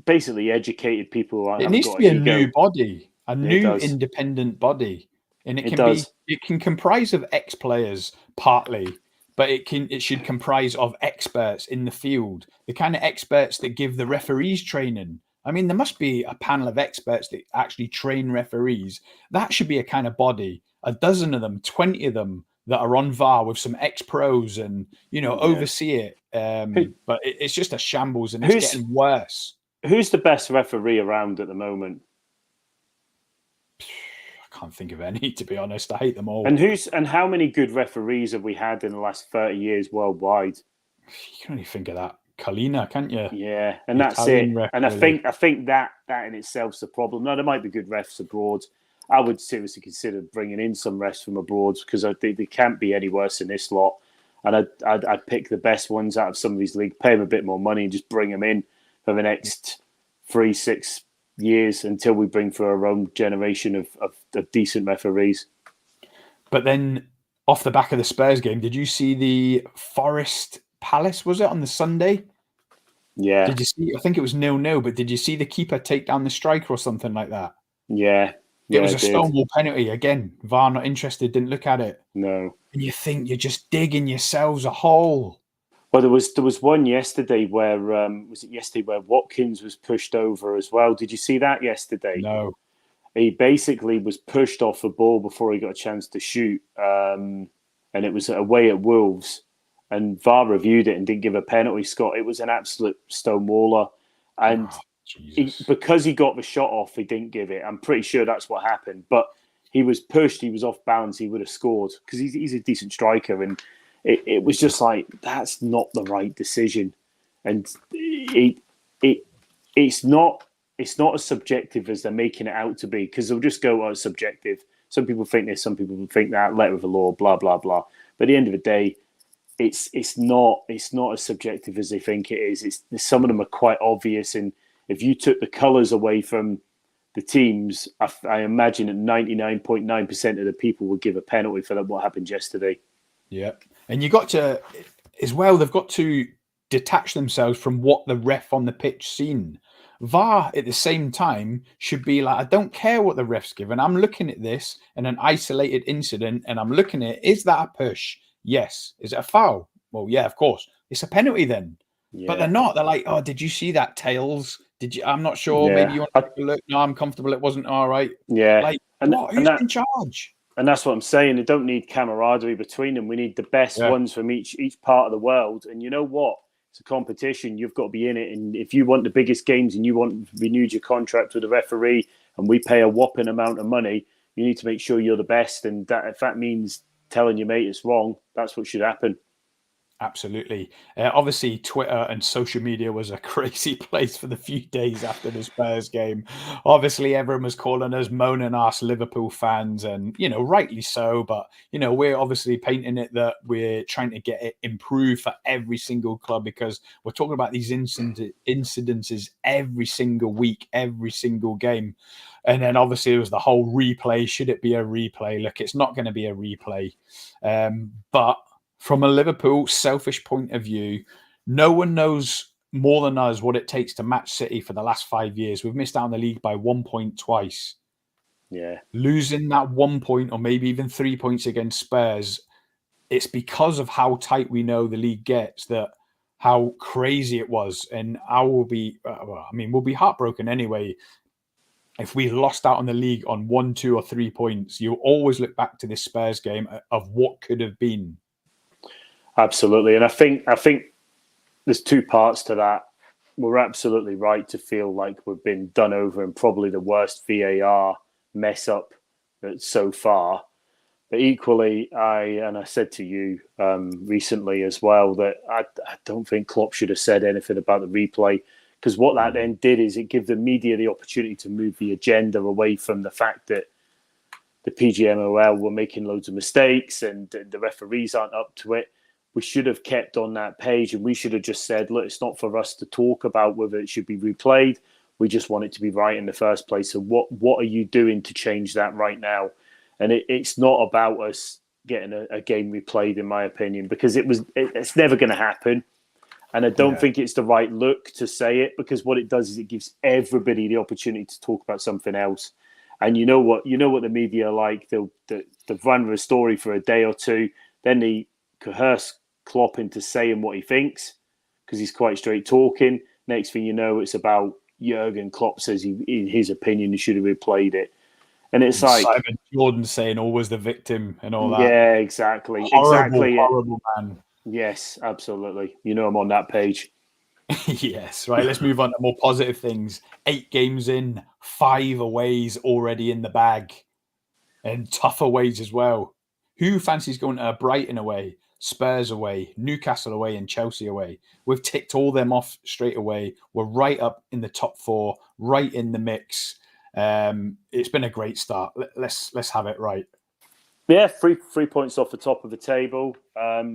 Basically, educated people. It needs to be a new body, a new independent body, and it can comprise of ex-players partly, but it should comprise of experts in the field, the kind of experts that give the referees training. I mean, there must be a panel of experts that actually train referees. That should be a kind of body, a dozen of them, 20 of them that are on VAR with some ex-pros and, oversee it. But it's just a shambles, and it's getting worse. Who's the best referee around at the moment? I can't think of any, to be honest. I hate them all. And how many good referees have we had in the last 30 years worldwide? You can only think of that Kalina, can't you? Yeah, and that's Italian it. And I think that in itself's the problem. Now, there might be good refs abroad. I would seriously consider bringing in some refs from abroad, because they can't be any worse than this lot. And I'd pick the best ones out of some of these leagues, pay them a bit more money, and just bring them in for the next 3-6 years until we bring through our own generation of decent referees. But then, off the back of the Spurs game, did you see the Forest Palace, was it, on the Sunday? Yeah. Did you see? I think it was 0-0, but did you see the keeper take down the striker or something like that? Yeah. It was a stonewall penalty. Again, VAR not interested, didn't look at it. No. And you think you're just digging yourselves a hole. Well, there was one yesterday where where Watkins was pushed over as well. Did you see that yesterday? No. He basically was pushed off the ball before he got a chance to shoot, and it was away at Wolves. And VAR reviewed it and didn't give a penalty, Scott. It was an absolute stonewaller, and because he got the shot off, he didn't give it. I'm pretty sure that's what happened. But he was pushed. He was off balance. He would have scored because he's a decent striker, and it was just like, that's not the right decision. And it's not as subjective as they're making it out to be, because they'll just go, oh, it's subjective. Some people think this, some people think that, letter of the law, blah, blah, blah. But at the end of the day, it's not as subjective as they think it is. Some of them are quite obvious, and if you took the colours away from the teams, I imagine that 99.9% of the people would give a penalty for what happened yesterday. Yeah. And you got to, as well, they've got to detach themselves from what the ref on the pitch seen. VAR at the same time should be like, I don't care what the ref's given. I'm looking at this in an isolated incident, and I'm looking at, is that a push? Yes. Is it a foul? Well, yeah, of course. It's a penalty then. Yeah. But they're not. They're like, oh, did you see that, Tails? Did you? I'm not sure. Yeah. Maybe you want to take a look. No, I'm comfortable. It wasn't all right. Yeah. Like, who's in charge? And that's what I'm saying. They don't need camaraderie between them. We need the best ones from each part of the world. And you know what? It's a competition. You've got to be in it. And if you want the biggest games and you want renewed your contract with a referee, and we pay a whopping amount of money, you need to make sure you're the best. And that, if that means telling your mate it's wrong, that's what should happen. Absolutely. Obviously, Twitter and social media was a crazy place for the few days after the Spurs game. Obviously, everyone was calling us moaning ass Liverpool fans, and, rightly so. But, we're obviously painting it that we're trying to get it improved for every single club, because we're talking about these incidences every single week, every single game. And then obviously it was the whole replay. Should it be a replay? Look, it's not going to be a replay. But from a Liverpool selfish point of view, no one knows more than us what it takes to match City for the last 5 years. We've missed out on the league by 1 point twice. Yeah. Losing that 1 point or maybe even 3 points against Spurs, it's because of how tight we know the league gets, that how crazy it was. And we'll be heartbroken anyway. If we lost out on the league on 1, 2 or 3 points, you'll always look back to this Spurs game of what could have been. Absolutely. And I think there's two parts to that. We're absolutely right to feel like we've been done over and probably the worst VAR mess up so far. But equally, I said to you recently as well that I don't think Klopp should have said anything about the replay, because what that then did is it gave the media the opportunity to move the agenda away from the fact that the PGMOL were making loads of mistakes and the referees aren't up to it. We should have kept on that page, and we should have just said, look, it's not for us to talk about whether it should be replayed. We just want it to be right in the first place. So what are you doing to change that right now? And it's not about us getting a game replayed, in my opinion, because it's never going to happen. And I don't think it's the right look to say it, because what it does is it gives everybody the opportunity to talk about something else. And you know what the media are like. They'll run a story for a day or two, then they coerce Klopp into saying what he thinks because he's quite straight talking. Next thing you know, it's about Jurgen Klopp says in his opinion he should have replayed it. And it's like Simon Jordan saying always the victim and all that. Yeah, exactly. Horrible man. Yes, absolutely. I'm on that page. Yes, right. Let's move on to more positive things. 8 games in, 5 aways already in the bag, and tough aways as well. Who fancies going to Brighton away, Spurs away, Newcastle away, and Chelsea away? We've ticked all them off straight away. We're right up in the top 4, right in the mix. It's been a great start. Let's have it right. Yeah, 3 points off the top of the table,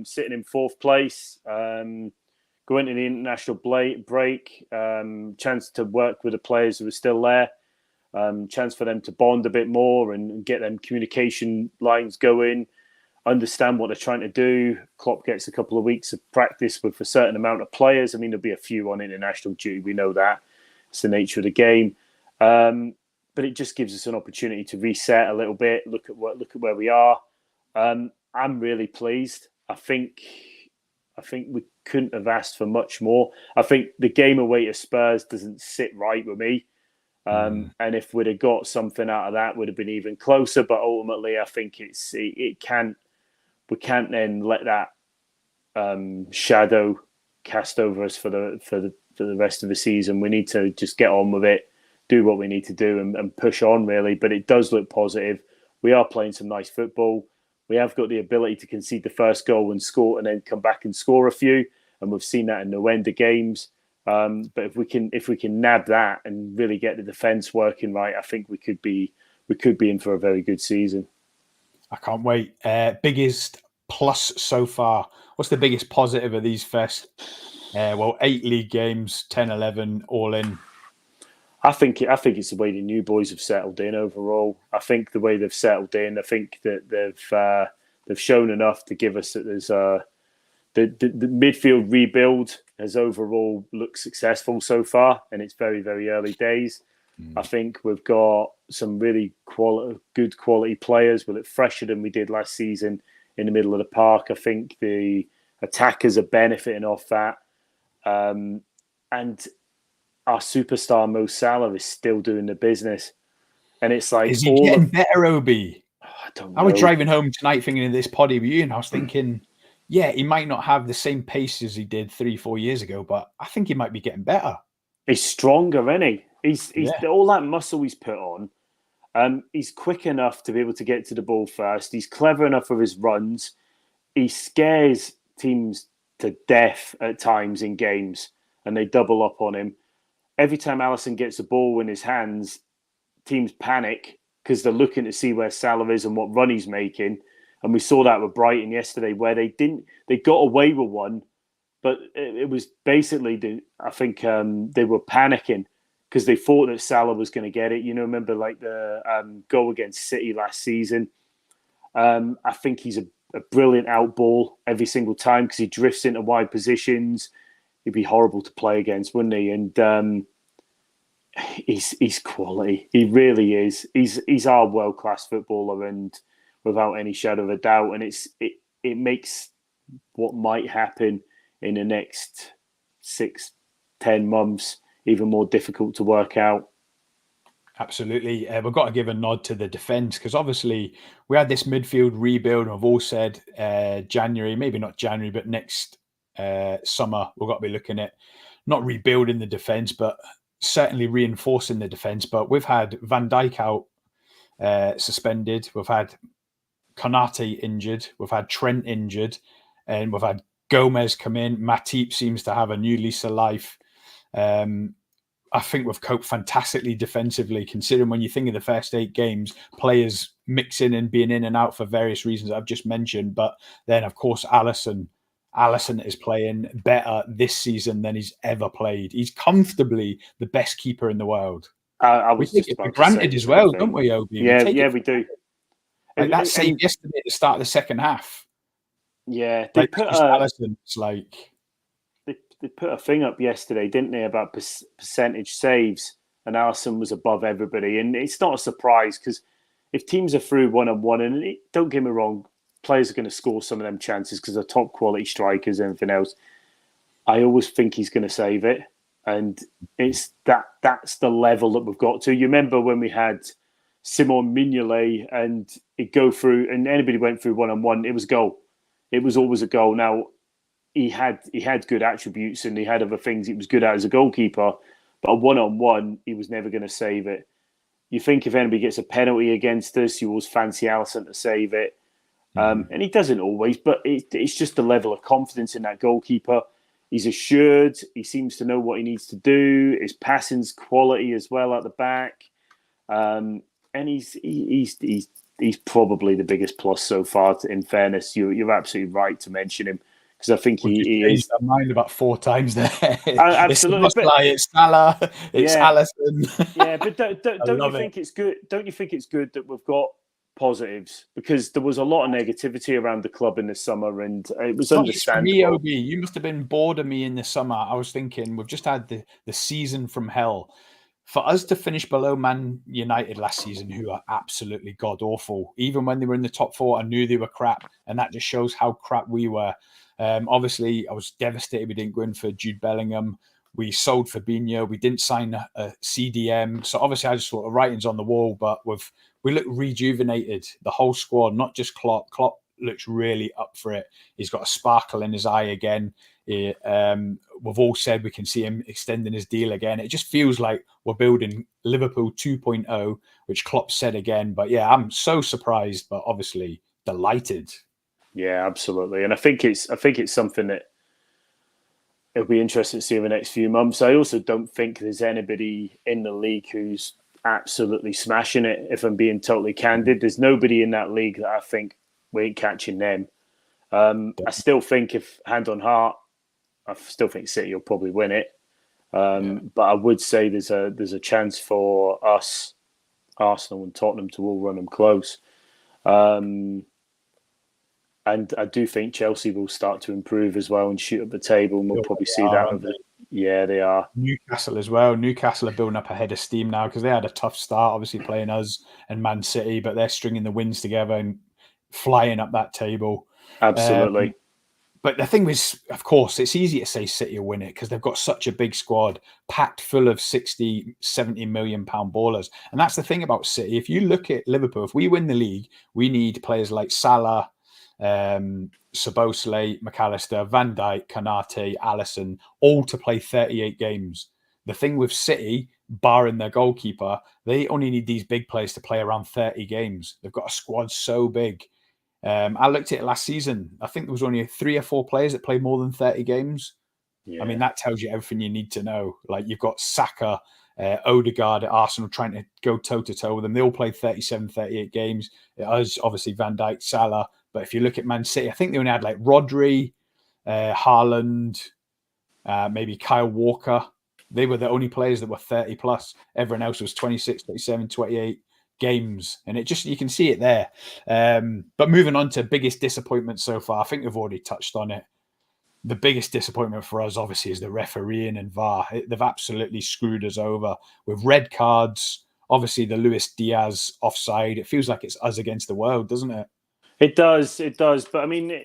sitting in 4th place. Going to the international break, chance to work with the players who are still there, chance for them to bond a bit more and get them communication lines going, understand what they're trying to do. Klopp gets a couple of weeks of practice with a certain amount of players. I mean, there'll be a few on international duty. We know that. It's the nature of the game. But it just gives us an opportunity to reset a little bit, look at where we are. I'm really pleased. I think we couldn't have asked for much more. I think the game away to Spurs doesn't sit right with me. And if we'd have got something out of that, would have been even closer. But ultimately, I think we can't then let that shadow cast over us for the rest of the season. We need to just get on with it, do what we need to do, and push on, really. But it does look positive. We are playing some nice football. We have got the ability to concede the first goal and score, and then come back and score a few. And we've seen that in the end of games. But if we can nab that and really get the defence working right, I think we could be in for a very good season. I can't wait. Biggest plus so far. What's the biggest positive of these first 8 league games, 10, 11, all in? I think it's the way the new boys have settled in overall. I think the way they've settled in, I think that they've shown enough to give us that there's the midfield rebuild has overall looked successful so far, and it's very, very early days. I think we've got some really good quality players. We look fresher than we did last season in the middle of the park. I think the attackers are benefiting off that. And our superstar Mo Salah is still doing the business. And it's like... Is he getting better, Obi? I don't know. I was driving home tonight thinking of this poddy with you, and I was thinking, yeah, he might not have the same pace as he did 3-4 years ago, but I think he might be getting better. He's stronger, isn't he? He's all that muscle he's put on. He's quick enough to be able to get to the ball first. He's clever enough with his runs. He scares teams to death at times in games, and they double up on him. Every time Alisson gets the ball in his hands, teams panic because they're looking to see where Salah is and what run he's making. And we saw that with Brighton yesterday, where they got away with one, but it was basically, I think they were panicking because they thought that Salah was going to get it. Remember like the goal against City last season. I think he's a brilliant out ball every single time because he drifts into wide positions. He'd be horrible to play against, wouldn't he? And he's quality. He really is. He's our world-class footballer, and without any shadow of a doubt. And it makes what might happen in the next 6-10 months even more difficult to work out. Absolutely. We've got to give a nod to the defence because obviously we had this midfield rebuild, and we've all said January, maybe not January, but next summer, we've got to be looking at not rebuilding the defence, but certainly reinforcing the defence. But we've had Van Dijk out suspended. We've had Konate injured. We've had Trent injured. And we've had Gomez come in. Matip seems to have a new lease of life. I think we've coped fantastically defensively, considering when you think of the first 8 games, players mixing and being in and out for various reasons I've just mentioned. But then, of course, Alisson is playing better this season than he's ever played. He's comfortably the best keeper in the world. I We was take just it for about to granted say as the well, same don't we, Obi? Yeah, we do. Like that And- save yesterday at the start of the second half. Yeah, they Like put just Alisson, it's like they put a thing up yesterday, didn't they, about percentage saves, and Alisson was above everybody. And it's not a surprise because if teams are through 1-on-1, and don't get me wrong, players are going to score some of them chances because they're top quality strikers and everything else. I always think he's going to save it, and it's that's the level that we've got to. You remember when we had Simon Mignolet and it go through, and anybody went through 1-on-1, it was a goal. It was always a goal. Now he had good attributes and he had other things he was good at as a goalkeeper, but a 1-on-1 he was never going to save it. You think if anybody gets a penalty against us, you always fancy Alisson to save it, and he doesn't always. But it's just the level of confidence in that goalkeeper. He's assured. He seems to know what he needs to do. His passing's quality as well at the back, and he's probably the biggest plus so far. In fairness, you're absolutely right to mention him because I think he is. I mind about 4 times there. Absolutely, it's SZOBOSZLAI, it's Salah, it's Alisson. Yeah, but don't you think it's good? Don't you think it's good that we've got positives, because there was a lot of negativity around the club in the summer, and it was understandable. Me, Obi, you must have been bored of me in the summer. I was thinking we've just had the season from hell. For us to finish below Man United last season, who are absolutely god awful, even when they were in the top 4, I knew they were crap, and that just shows how crap we were. Obviously, I was devastated we didn't go in for Jude Bellingham. We sold Fabinho. We didn't sign a CDM. So obviously, I just thought the writing's on the wall. But we look rejuvenated. The whole squad, not just Klopp. Klopp looks really up for it. He's got a sparkle in his eye again. We've all said we can see him extending his deal again. It just feels like we're building Liverpool 2.0, which Klopp said again. But yeah, I'm so surprised, but obviously delighted. Yeah, absolutely. And I think it's something that it'll be interesting to see in the next few months. I also don't think there's anybody in the league who's absolutely smashing it, if I'm being totally candid. There's nobody in that league that I think we ain't catching them. I still think, if hand on heart, I still think City will probably win it. But I would say there's a chance for us, Arsenal and Tottenham, to all run them close. And I do think Chelsea will start to improve as well and shoot up the table, and we'll probably see that over. Yeah, they are. Newcastle as well. Newcastle are building up a head of steam now because they had a tough start, obviously playing us and Man City, but they're stringing the wins together and flying up that table. Absolutely. But the thing is, of course, it's easy to say City will win it because they've got such a big squad packed full of 60, 70 million pound ballers. And that's the thing about City. If you look at Liverpool, if we win the league, we need players like Salah, SZOBOSZLAI, McAllister, Van Dijk, Konate, Alisson, all to play 38 games. The thing with City, barring their goalkeeper, they only need these big players to play around 30 games. They've got a squad so big. I looked at it last season. I think there was only 3 or 4 players that played more than 30 games. Yeah. I mean, that tells you everything you need to know. Like, you've got Saka, Odegaard at Arsenal trying to go toe-to-toe with them. They all played 37, 38 games. It was obviously Van Dijk, Salah. But if you look at Man City, I think they only had like Rodri, Haaland, maybe Kyle Walker. They were the only players that were 30 plus. Everyone else was 26, 27, 28 games. And it just, you can see it there. But moving on to biggest disappointment so far, I think we've already touched on it. The biggest disappointment for us, obviously, is the refereeing and VAR. They've absolutely screwed us over with red cards. Obviously, the Luis Diaz offside. It feels like it's us against the world, doesn't it? It does. But I mean,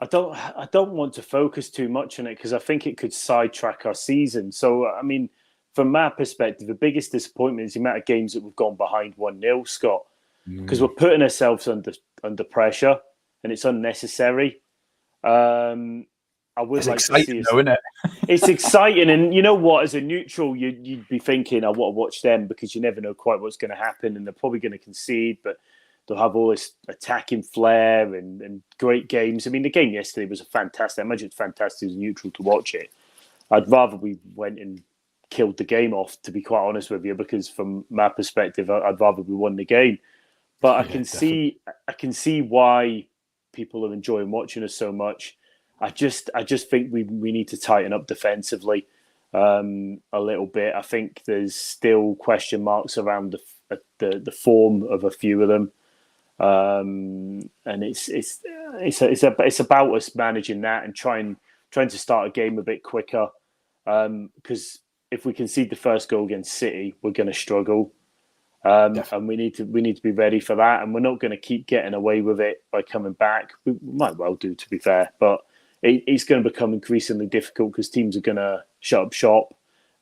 I don't want to focus too much on it because I think it could sidetrack our season. So, I mean, from my perspective, the biggest disappointment is the amount of games that we've gone behind 1-0, Scott, because we're putting ourselves under pressure and it's unnecessary. I would it's like exciting, to see though, isn't it? It's exciting, and you know what? As a neutral, you'd be thinking, "I want to watch them," because you never know quite what's going to happen, and they're probably going to concede, but they'll have all this attacking flair and great games. I mean, the game yesterday was fantastic. I imagine it's fantastic as a neutral to watch it. I'd rather we went and killed the game off, to be quite honest with you, because from my perspective, I'd rather we won the game. But Yeah, I can see why people are enjoying watching us so much. I just think we need to tighten up defensively a little bit. I think there's still question marks around the form of a few of them, and it's about us managing that and trying to start a game a bit quicker. Because if we concede the first goal against City, we're going to struggle. And we need to be ready for that. And we're not going to keep getting away with it by coming back. We might well do, to be fair, but it's going to become increasingly difficult because teams are going to shut up shop,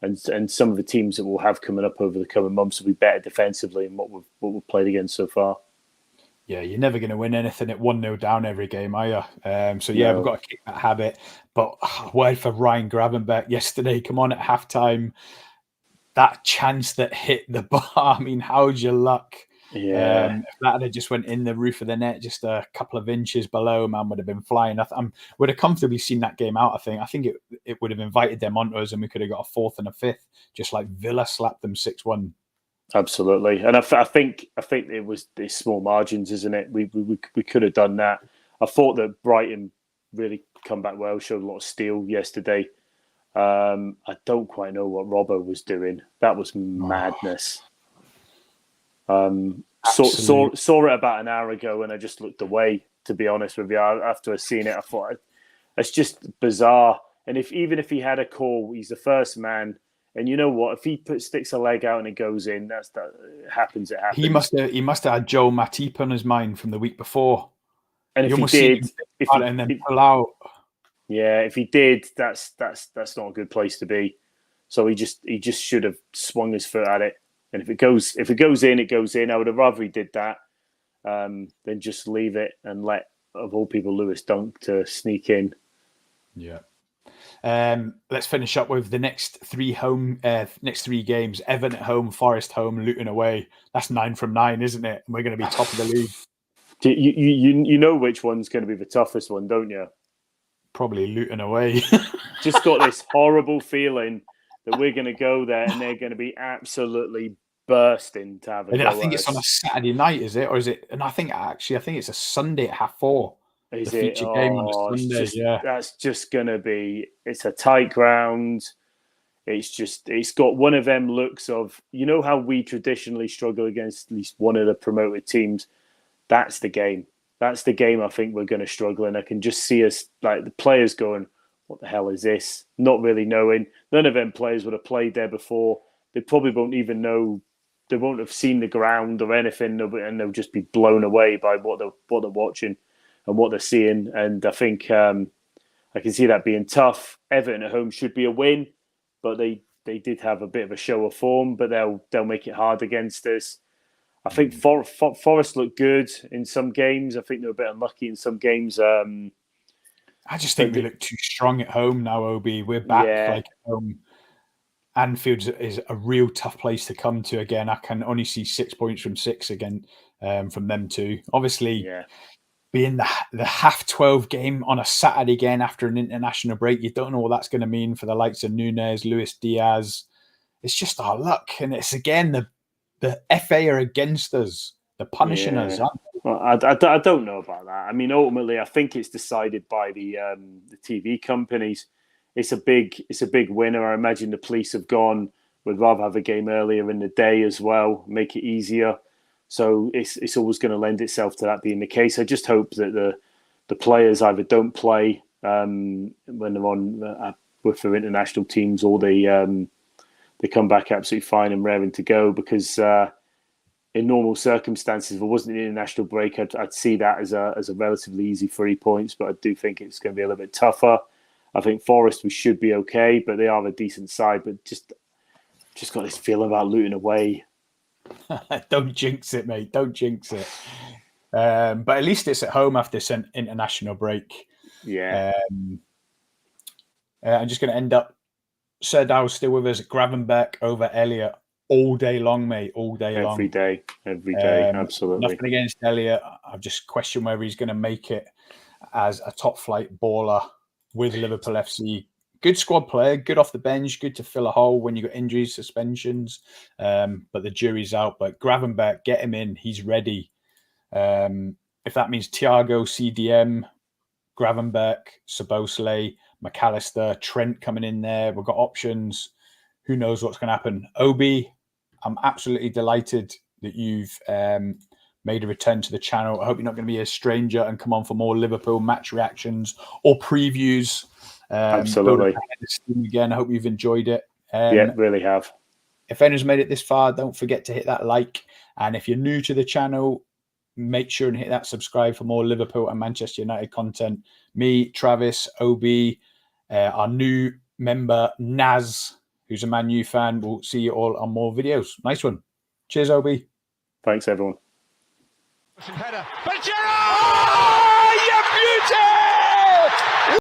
and some of the teams that we'll have coming up over the coming months will be better defensively than what we've played against so far. Yeah, you're never going to win anything at 1-0 down every game, are you? So yeah, No. we've got to kick that habit. But word for Ryan Gravenberch yesterday, come on at halftime. That chance that hit the bar, I mean, how'd you luck? Yeah. If that had just went in the roof of the net just a couple of inches below, man would have been flying. Would have comfortably seen that game out, I think it would have invited them onto us and we could have got a fourth and a fifth, just like Villa slapped them 6-1. Absolutely, and I think it was the small margins, isn't it? We could have done that. I thought that Brighton really come back well, showed a lot of steel yesterday. I don't quite know what Robbo was doing. That was madness. Saw it about an hour ago, and I just looked away. To be honest with you, after I seen it, I thought it's just bizarre. And even if he had a call, he's the first man. And you know what? If he sticks a leg out and it goes in, that it happens. It happens. He must have had Joel Matip on his mind from the week before. And if he did, and then pull out. Yeah, if he did, that's not a good place to be. So he just should have swung his foot at it. And if it goes in, it goes in. I would have rather he did that than just leave it and let, of all people, Lewis Dunk to sneak in. Yeah. Let's finish up with the next three games. Everton at home, Forest home, Luton away. That's 9 from 9, isn't it? And we're going to be top of the league. You know which one's going to be the toughest one, don't you? Probably Luton away. Just got this horrible feeling that we're going to go there and they're going to be absolutely bursting to have a go. I think it's on a Saturday night, is it? Or is it? And I think it's a Sunday at 4:30. Is the feature game on a Sunday, yeah. That's just going to be, it's a tight ground. It's got one of them looks of, you know how we traditionally struggle against at least one of the promoted teams? That's the game. That's the game I think we're going to struggle in. I can just see us, like the players going, what the hell is this? Not really knowing. None of them players would have played there before. They probably won't even know. They won't have seen the ground or anything, and they'll just be blown away by what they're watching and what they're seeing. And I think I can see that being tough. Everton at home should be a win, but they did have a bit of a show of form, but they'll make it hard against us. I think Forest looked good in some games. I think they were a bit unlucky in some games. I just think we look too strong at home now, Obi. We're back like at home. Anfield is a real tough place to come to again. I can only see 6 points from 6 again from them too. Obviously, being the half 12 game on a Saturday again after an international break, you don't know what that's going to mean for the likes of Nunes, Luis Diaz. It's just our luck. And it's again, the FA are against us. They're punishing us. Well, I don't know about that. I mean, ultimately, I think it's decided by the TV companies. It's a big winner. I imagine the police have gone. We'd rather have a game earlier in the day as well, make it easier. So it's always going to lend itself to that being the case. I just hope that the players either don't play when they're on with their international teams, or they come back absolutely fine and raring to go. Because in normal circumstances, if it wasn't an international break, I'd see that as a relatively easy 3 points. But I do think it's going to be a little bit tougher. I think Forest, we should be okay, but they are a decent side. But just got this feeling about Luton away. Don't jinx it, mate. Don't jinx it. But at least it's at home after this international break. Yeah. I'm just going to end up. Sir Dow's still with us. Gravenberch over Elliott all day long, mate. All day long. Every day. Absolutely. Nothing against Elliott. I've just questioned whether he's going to make it as a top flight baller with Liverpool FC. Good squad player, good off the bench, good to fill a hole when you got injuries, suspensions. But the jury's out. But Gravenberch, get him in. He's ready. If that means Thiago, CDM, Gravenberch, SZOBOSZLAI, McAllister, Trent coming in there, we've got options. Who knows what's going to happen? Obi, I'm absolutely delighted that you've made a return to the channel. I hope you're not going to be a stranger and come on for more Liverpool match reactions or previews. Absolutely. Again, I hope you've enjoyed it. Yeah, really have. If anyone's made it this far, don't forget to hit that like. And if you're new to the channel, make sure and hit that subscribe for more Liverpool and Manchester United content. Me, Travis, Obi, our new member, Naz, who's a Man U fan. We'll see you all on more videos. Nice one. Cheers, Obi. Thanks, everyone. Header. But Gerrard! Oh, you beauty!